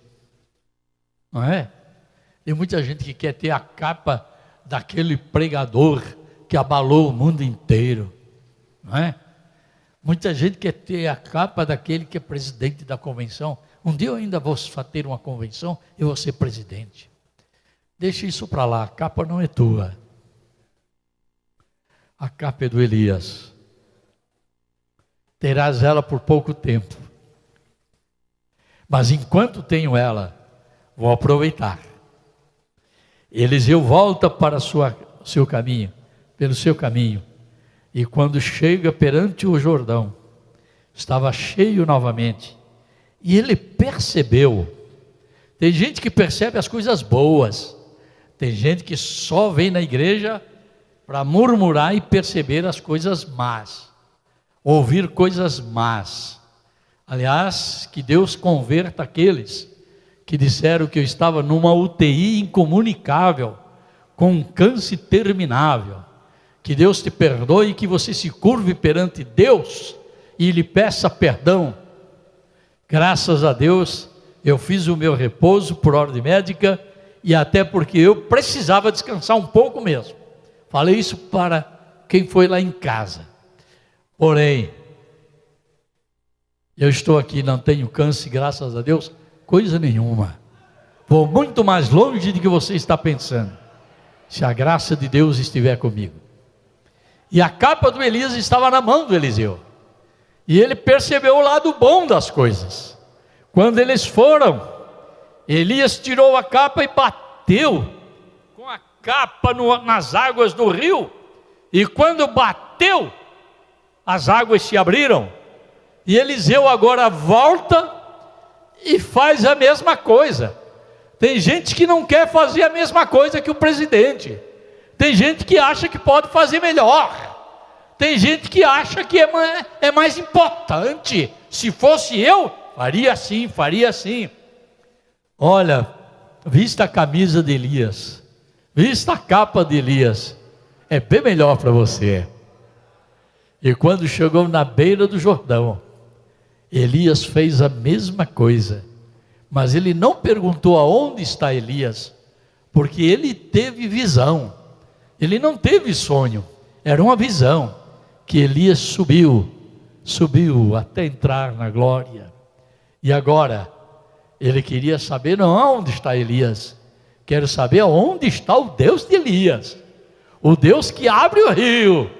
Não é? Tem muita gente que quer ter a capa daquele pregador que abalou o mundo inteiro. Não é? Muita gente quer ter a capa daquele que é presidente da convenção. Um dia eu ainda vou ter uma convenção e vou ser presidente. Deixa isso para lá, a capa não é tua. A capa é do Elias. Terás ela por pouco tempo. Mas enquanto tenho ela, vou aproveitar. Eliseu volta para seu caminho, pelo seu caminho. E quando chega perante o Jordão, estava cheio novamente. E ele percebeu. Tem gente que percebe as coisas boas. Tem gente que só vem na igreja para murmurar e perceber as coisas más. Ouvir coisas más. Aliás, que Deus converta aqueles que disseram que eu estava numa UTI incomunicável, com um câncer terminável. Que Deus te perdoe e que você se curve perante Deus e lhe peça perdão. Graças a Deus, eu fiz o meu repouso por ordem médica e até porque eu precisava descansar um pouco mesmo. Falei isso para quem foi lá em casa. Porém, eu estou aqui, não tenho câncer, graças a Deus, coisa nenhuma. Vou muito mais longe do que você está pensando, se a graça de Deus estiver comigo. E a capa do Elias estava na mão do Eliseu. E ele percebeu o lado bom das coisas. Quando eles foram, Elias tirou a capa e bateu com a capa nas águas do rio. E quando bateu, as águas se abriram. E Eliseu agora volta e faz a mesma coisa. Tem gente que não quer fazer a mesma coisa que o presidente. Tem gente que acha que pode fazer melhor. Tem gente que acha que é mais importante. Se fosse eu, faria assim, faria assim. Olha, vista a camisa de Elias, vista a capa de Elias, é bem melhor para você. E quando chegou na beira do Jordão, Elias fez a mesma coisa. Mas ele não perguntou aonde está Elias, porque ele teve visão. Ele não teve sonho, era uma visão, que Elias subiu até entrar na glória. E agora, ele queria saber não aonde está Elias, quero saber aonde está o Deus de Elias, o Deus que abre o rio,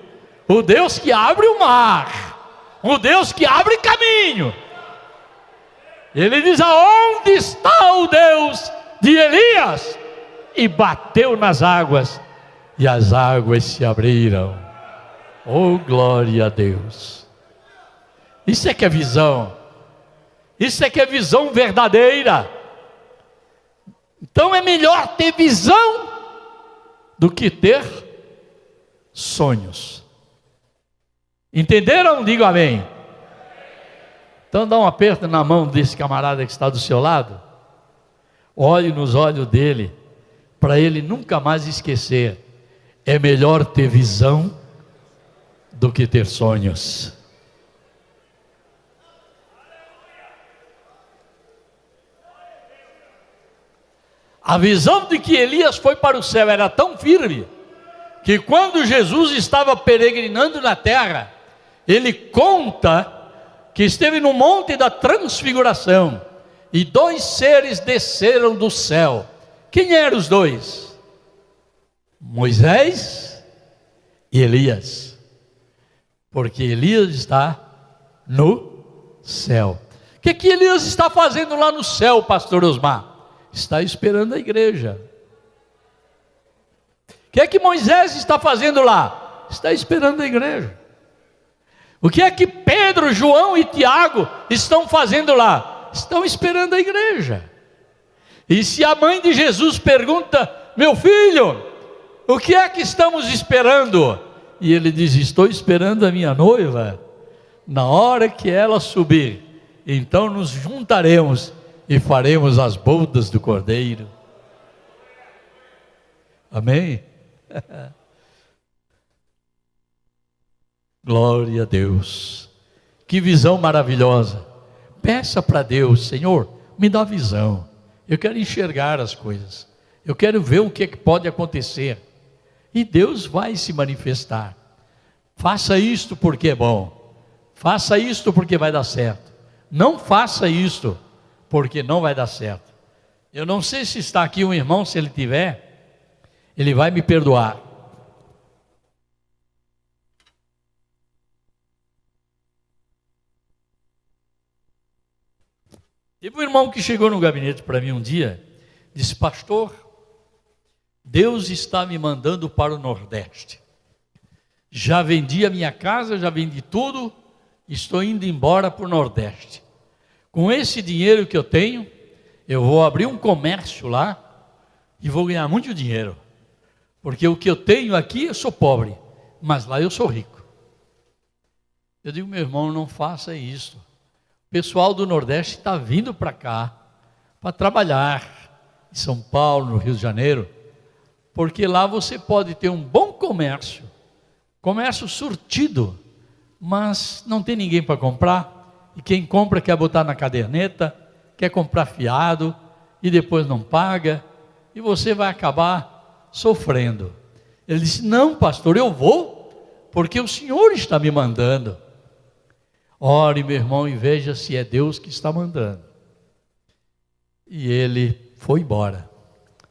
o Deus que abre o mar, o Deus que abre caminho. Ele diz, aonde está o Deus de Elias? E bateu nas águas, e as águas se abriram. Oh, glória a Deus. Isso é que é visão. Isso é que é visão verdadeira. Então é melhor ter visão do que ter sonhos. Entenderam? Digo amém. Então dá um aperto na mão desse camarada que está do seu lado. Olhe nos olhos dele, para ele nunca mais esquecer. É melhor ter visão do que ter sonhos. A visão de que Elias foi para o céu era tão firme, que quando Jesus estava peregrinando na terra, ele conta que esteve no monte da transfiguração, e 2 seres desceram do céu. Quem eram os 2? Moisés e Elias. Porque Elias está no céu. O que Elias está fazendo lá no céu, pastor Osmar? Está esperando a igreja. O que Moisés está fazendo lá? Está esperando a igreja. O que Pedro, João e Tiago estão fazendo lá? Estão esperando a igreja. E se a mãe de Jesus pergunta, meu filho, o que estamos esperando? E ele diz, estou esperando a minha noiva. Na hora que ela subir, então nos juntaremos e faremos as bodas do Cordeiro. Amém? Glória a Deus. Que visão maravilhosa. Peça para Deus, Senhor, me dá visão. Eu quero enxergar as coisas. Eu quero ver o que pode acontecer. E Deus vai se manifestar. Faça isto porque é bom. Faça isto porque vai dar certo. Não faça isto porque não vai dar certo. Eu não sei se está aqui um irmão, se ele tiver, ele vai me perdoar. Teve um irmão que chegou no gabinete para mim um dia, disse, pastor, Deus está me mandando para o Nordeste. Já vendi a minha casa, já vendi tudo, estou indo embora para o Nordeste. Com esse dinheiro que eu tenho, eu vou abrir um comércio lá e vou ganhar muito dinheiro. Porque o que eu tenho aqui, eu sou pobre, mas lá eu sou rico. Eu digo, meu irmão, não faça isso. O pessoal do Nordeste está vindo para cá, para trabalhar em São Paulo, no Rio de Janeiro, porque lá você pode ter um bom comércio surtido, mas não tem ninguém para comprar, e quem compra quer botar na caderneta, quer comprar fiado, e depois não paga, e você vai acabar sofrendo. Ele disse: não, pastor, eu vou, porque o Senhor está me mandando. Ore, meu irmão, e veja se é Deus que está mandando. E ele foi embora,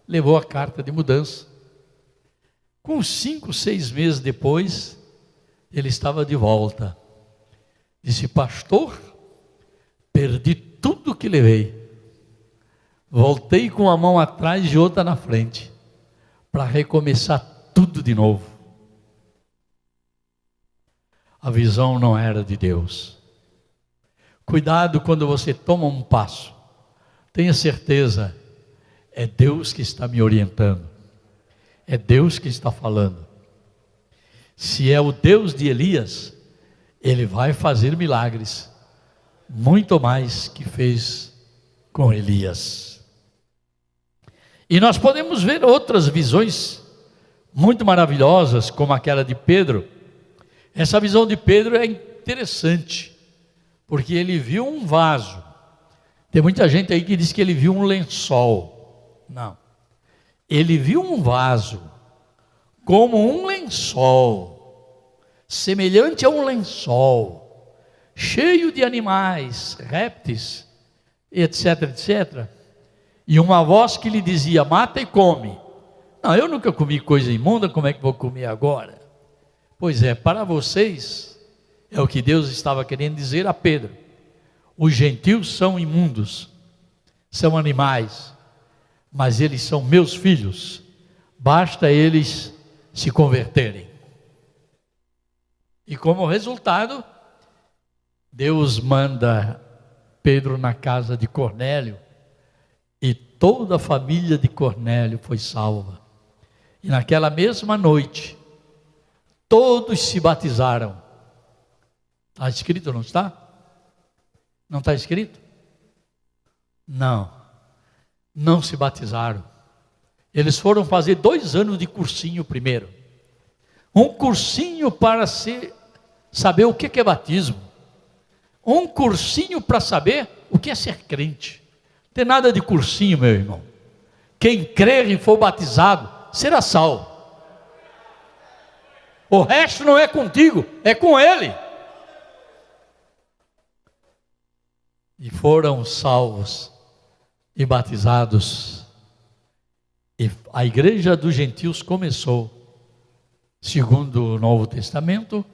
levou a carta de mudança. Com 5, 6 meses depois, ele estava de volta. Disse: pastor, perdi tudo que levei. Voltei com uma mão atrás e outra na frente, para recomeçar tudo de novo. A visão não era de Deus. Cuidado quando você toma um passo. Tenha certeza, é Deus que está me orientando. É Deus que está falando. Se é o Deus de Elias, Ele vai fazer milagres, muito mais que fez com Elias. E nós podemos ver outras visões muito maravilhosas, como aquela de Pedro. Essa visão de Pedro é interessante, porque ele viu um vaso. Tem muita gente aí que diz que ele viu um lençol. Não. Ele viu um vaso como um lençol, semelhante a um lençol, cheio de animais, répteis, etc, etc. E uma voz que lhe dizia: mata e come. Não, eu nunca comi coisa imunda, como é que vou comer agora? Pois é, para vocês, é o que Deus estava querendo dizer a Pedro. Os gentios são imundos, são animais, mas eles são meus filhos, basta eles se converterem. E como resultado, Deus manda Pedro na casa de Cornélio, e toda a família de Cornélio foi salva. E naquela mesma noite, todos se batizaram. Está escrito, não está? Não está escrito? Não se batizaram. Eles foram fazer 2 anos de cursinho primeiro. Um cursinho para saber o que é batismo. Um cursinho para saber o que é ser crente. Não tem nada de cursinho, meu irmão. Quem crer e for batizado será salvo. O resto não é contigo, é com Ele. E foram salvos e batizados. E a igreja dos gentios começou, segundo o Novo Testamento,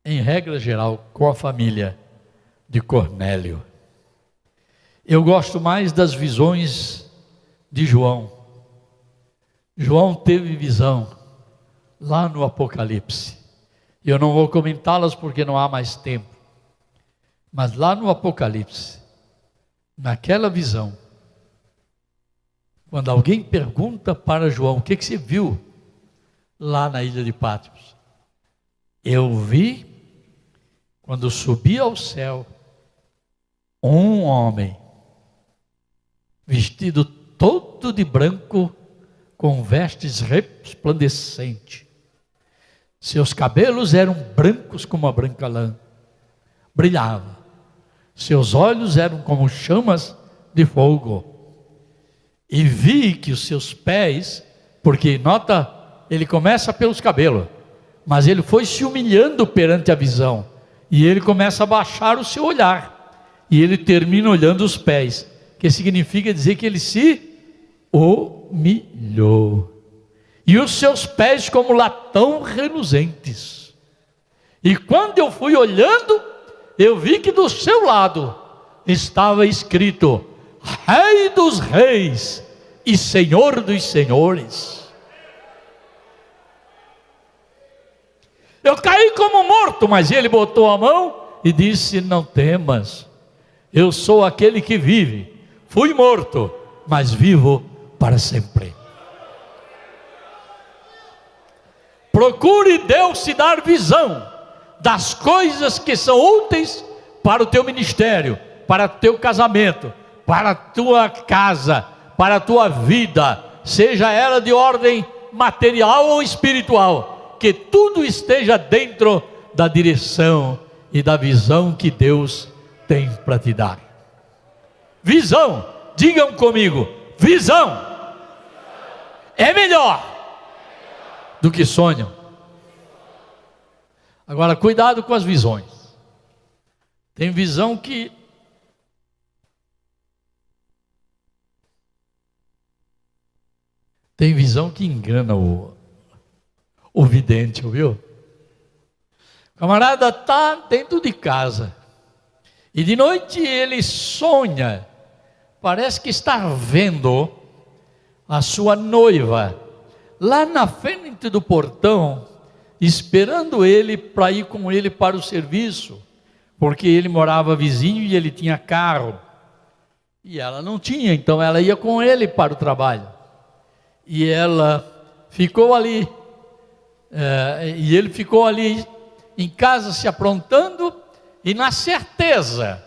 em regra geral, com a família de Cornélio. Eu gosto mais das visões de João. João teve visão lá no Apocalipse. Eu não vou comentá-las porque não há mais tempo. Mas lá no Apocalipse, naquela visão, quando alguém pergunta para João: o que você viu lá na ilha de Patmos? Eu vi, quando subi ao céu, um homem vestido todo de branco, com vestes resplandecentes. Seus cabelos eram brancos como a branca lã, brilhava. Seus olhos eram como chamas de fogo. E vi que os seus pés, porque nota, ele começa pelos cabelos, mas ele foi se humilhando perante a visão, e ele começa a baixar o seu olhar, e ele termina olhando os pés, que significa dizer que ele se humilhou. E os seus pés como latão reluzentes. E quando eu fui olhando, eu vi que do seu lado estava escrito: Rei dos Reis e Senhor dos Senhores. Eu caí como morto, mas ele botou a mão e disse: não temas, eu sou aquele que vive. Fui morto, mas vivo para sempre. Procure Deus te dar visão das coisas que são úteis para o teu ministério, para teu casamento, para a tua casa, para a tua vida, seja ela de ordem material ou espiritual, que tudo esteja dentro da direção e da visão que Deus tem para te dar. Visão, digam comigo, visão é melhor do que sonho. Agora, cuidado com as visões. Tem visão que engana o vidente, ouviu? O camarada está dentro de casa e de noite ele sonha, parece que está vendo a sua noiva lá na frente do portão, esperando ele para ir com ele para o serviço, porque ele morava vizinho e ele tinha carro e ela não tinha, então ela ia com ele para o trabalho. E ela ficou ali, e ele ficou ali em casa se aprontando e na certeza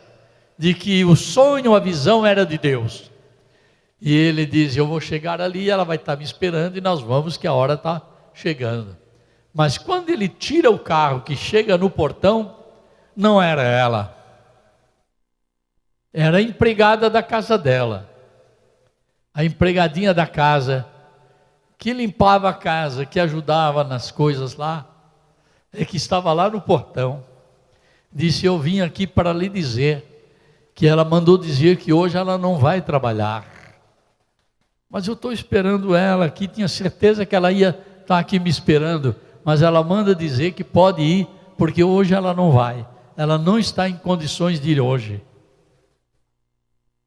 de que o sonho, a visão era de Deus. E ele diz: eu vou chegar ali, ela vai estar me esperando e nós vamos, que a hora está chegando. Mas quando ele tira o carro, que chega no portão, não era ela, era a empregada da casa dela, a empregadinha da casa, que limpava a casa, que ajudava nas coisas lá, que estava lá no portão. Disse: eu vim aqui para lhe dizer que ela mandou dizer que hoje ela não vai trabalhar, mas eu estou esperando ela aqui, tinha certeza que ela ia estar aqui me esperando, mas ela manda dizer que pode ir, porque hoje ela não vai, ela não está em condições de ir hoje.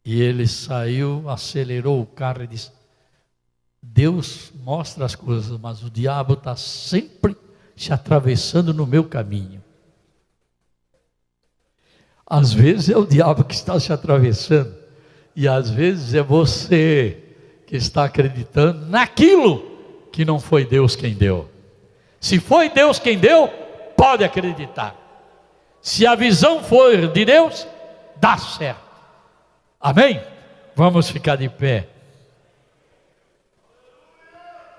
E ele saiu, acelerou o carro e disse: Deus mostra as coisas, mas o diabo está sempre se atravessando no meu caminho. Às vezes é o diabo que está se atravessando, e às vezes é você que está acreditando naquilo que não foi Deus quem deu. Se foi Deus quem deu, pode acreditar. Se a visão for de Deus, dá certo. Amém? Vamos ficar de pé.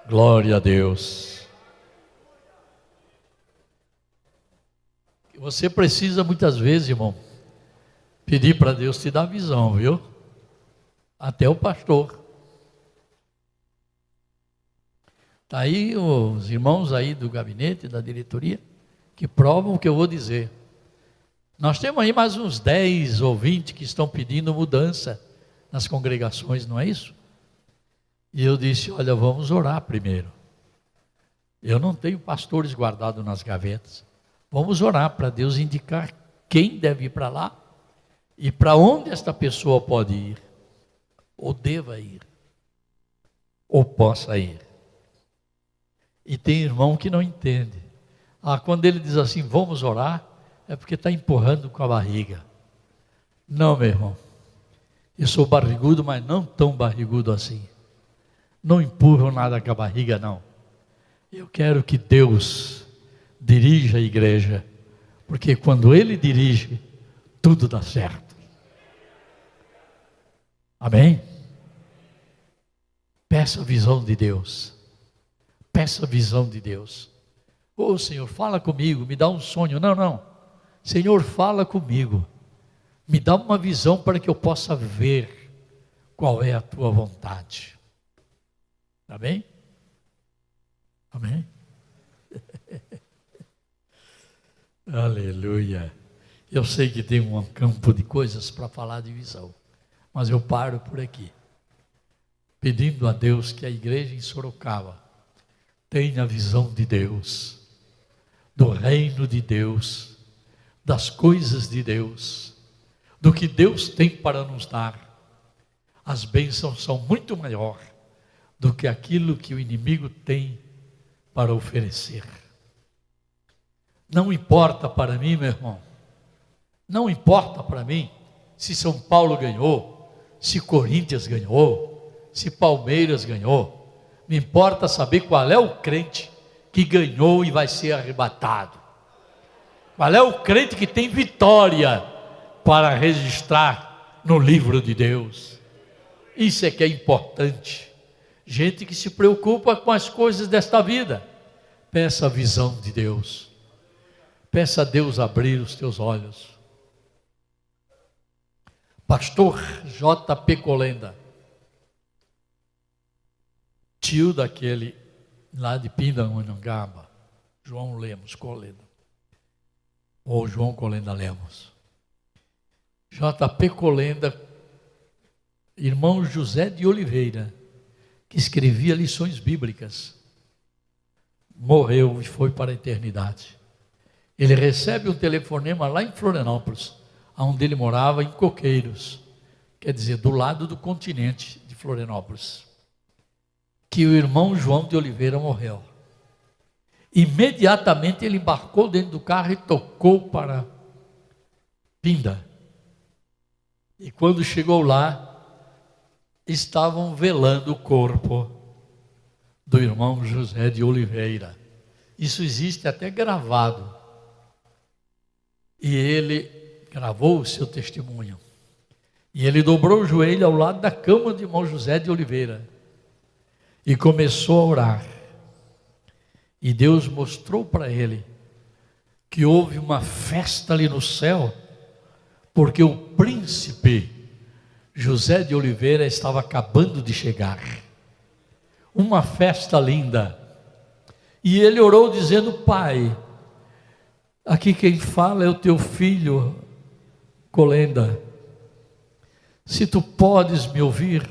Glória a Deus. Você precisa muitas vezes, irmão, pedir para Deus te dar visão, viu? Até o pastor. Está aí os irmãos aí do gabinete, da diretoria, que provam o que eu vou dizer. Nós temos aí mais uns 10 ou 20 que estão pedindo mudança nas congregações, não é isso? E eu disse: olha, vamos orar primeiro. Eu não tenho pastores guardados nas gavetas. Vamos orar para Deus indicar quem deve ir para lá e para onde esta pessoa pode ir, ou deva ir, ou possa ir. E tem irmão que não entende. Quando ele diz assim, vamos orar, é porque está empurrando com a barriga. Não, meu irmão, eu sou barrigudo, mas não tão barrigudo assim. Não empurro nada com a barriga, não. Eu quero que Deus dirija a igreja, porque quando Ele dirige, tudo dá certo. Amém? Peça a visão de Deus. Peça a visão de Deus. Ô Senhor, fala comigo, me dá um sonho. Não. Senhor, fala comigo. Me dá uma visão para que eu possa ver qual é a tua vontade. Amém? Amém? Aleluia. Eu sei que tem um campo de coisas para falar de visão, mas eu paro por aqui, pedindo a Deus que a igreja em Sorocaba tenha a visão de Deus, do reino de Deus, das coisas de Deus, do que Deus tem para nos dar. As bênçãos são muito maior do que aquilo que o inimigo tem para oferecer. Não importa para mim, meu irmão, não importa para mim se São Paulo ganhou, se Corinthians ganhou, se Palmeiras ganhou. Me importa saber qual é o crente que ganhou e vai ser arrebatado. Qual é o crente que tem vitória, para registrar no livro de Deus. Isso é que é importante. Gente que se preocupa com as coisas desta vida. Peça a visão de Deus. Peça a Deus abrir os teus olhos. Pastor J.P. Colenda, tio daquele lá de Pindamonhangaba, João Lemos Colenda, ou João Colenda Lemos. J.P. Colenda, irmão José de Oliveira, que escrevia lições bíblicas, morreu e foi para a eternidade. Ele recebe um telefonema lá em Florianópolis, onde ele morava, em Coqueiros, quer dizer, do lado do continente de Florianópolis, que o irmão João de Oliveira morreu. Imediatamente ele embarcou dentro do carro e tocou para Pinda. E quando chegou lá, estavam velando o corpo do irmão José de Oliveira. Isso existe até gravado. E ele gravou o seu testemunho. E ele dobrou o joelho ao lado da cama do irmão José de Oliveira e começou a orar. E Deus mostrou para ele que houve uma festa ali no céu, porque o príncipe José de Oliveira estava acabando de chegar. Uma festa linda. E ele orou dizendo: Pai, aqui quem fala é o teu filho Colenda. Se tu podes me ouvir,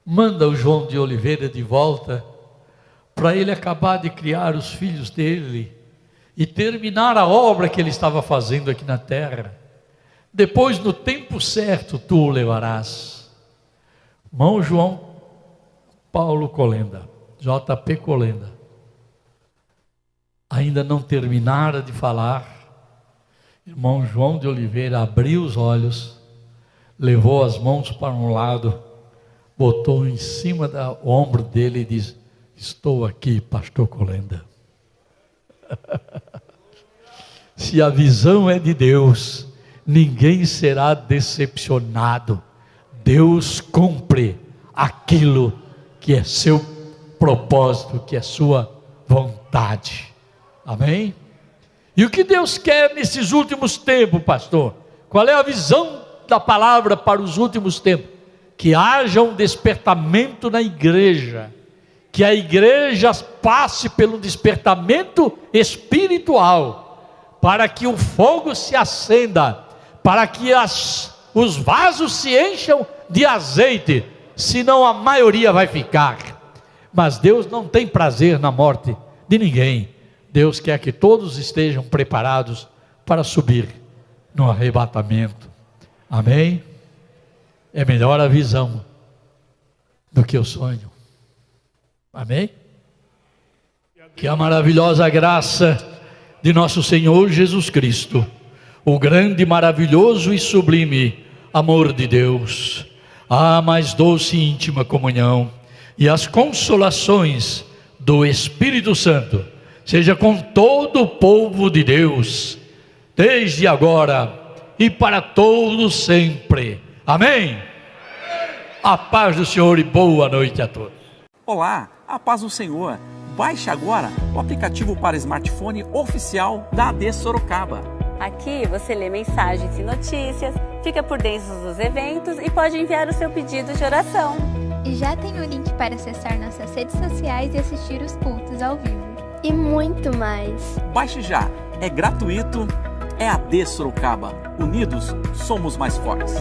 manda o João de Oliveira de volta, para ele acabar de criar os filhos dele e terminar a obra que ele estava fazendo aqui na terra. Depois, no tempo certo, tu o levarás. Irmão João Paulo Colenda, J.P. Colenda, ainda não terminara de falar, irmão João de Oliveira abriu os olhos, levou as mãos para um lado, botou em cima do ombro dele e disse: estou aqui, pastor Colenda. Se a visão é de Deus, ninguém será decepcionado. Deus cumpre aquilo que é seu propósito, que é sua vontade. Amém? E o que Deus quer nesses últimos tempos, pastor? Qual é a visão da palavra para os últimos tempos? Que haja um despertamento na igreja, que a igreja passe pelo despertamento espiritual, para que o fogo se acenda, para que os vasos se encham de azeite, senão a maioria vai ficar. Mas Deus não tem prazer na morte de ninguém. Deus quer que todos estejam preparados para subir no arrebatamento. Amém? É melhor a visão do que o sonho. Amém? Que a maravilhosa graça de nosso Senhor Jesus Cristo, o grande, maravilhoso e sublime amor de Deus, a mais doce e íntima comunhão e as consolações do Espírito Santo seja com todo o povo de Deus, desde agora e para todos sempre. Amém? A paz do Senhor e boa noite a todos. Olá, a paz do Senhor. Baixe agora o aplicativo para smartphone oficial da AD Sorocaba. Aqui você lê mensagens e notícias, fica por dentro dos eventos e pode enviar o seu pedido de oração. E já tem o link para acessar nossas redes sociais e assistir os cultos ao vivo. E muito mais. Baixe já, é gratuito, é AD Sorocaba. Unidos, somos mais fortes.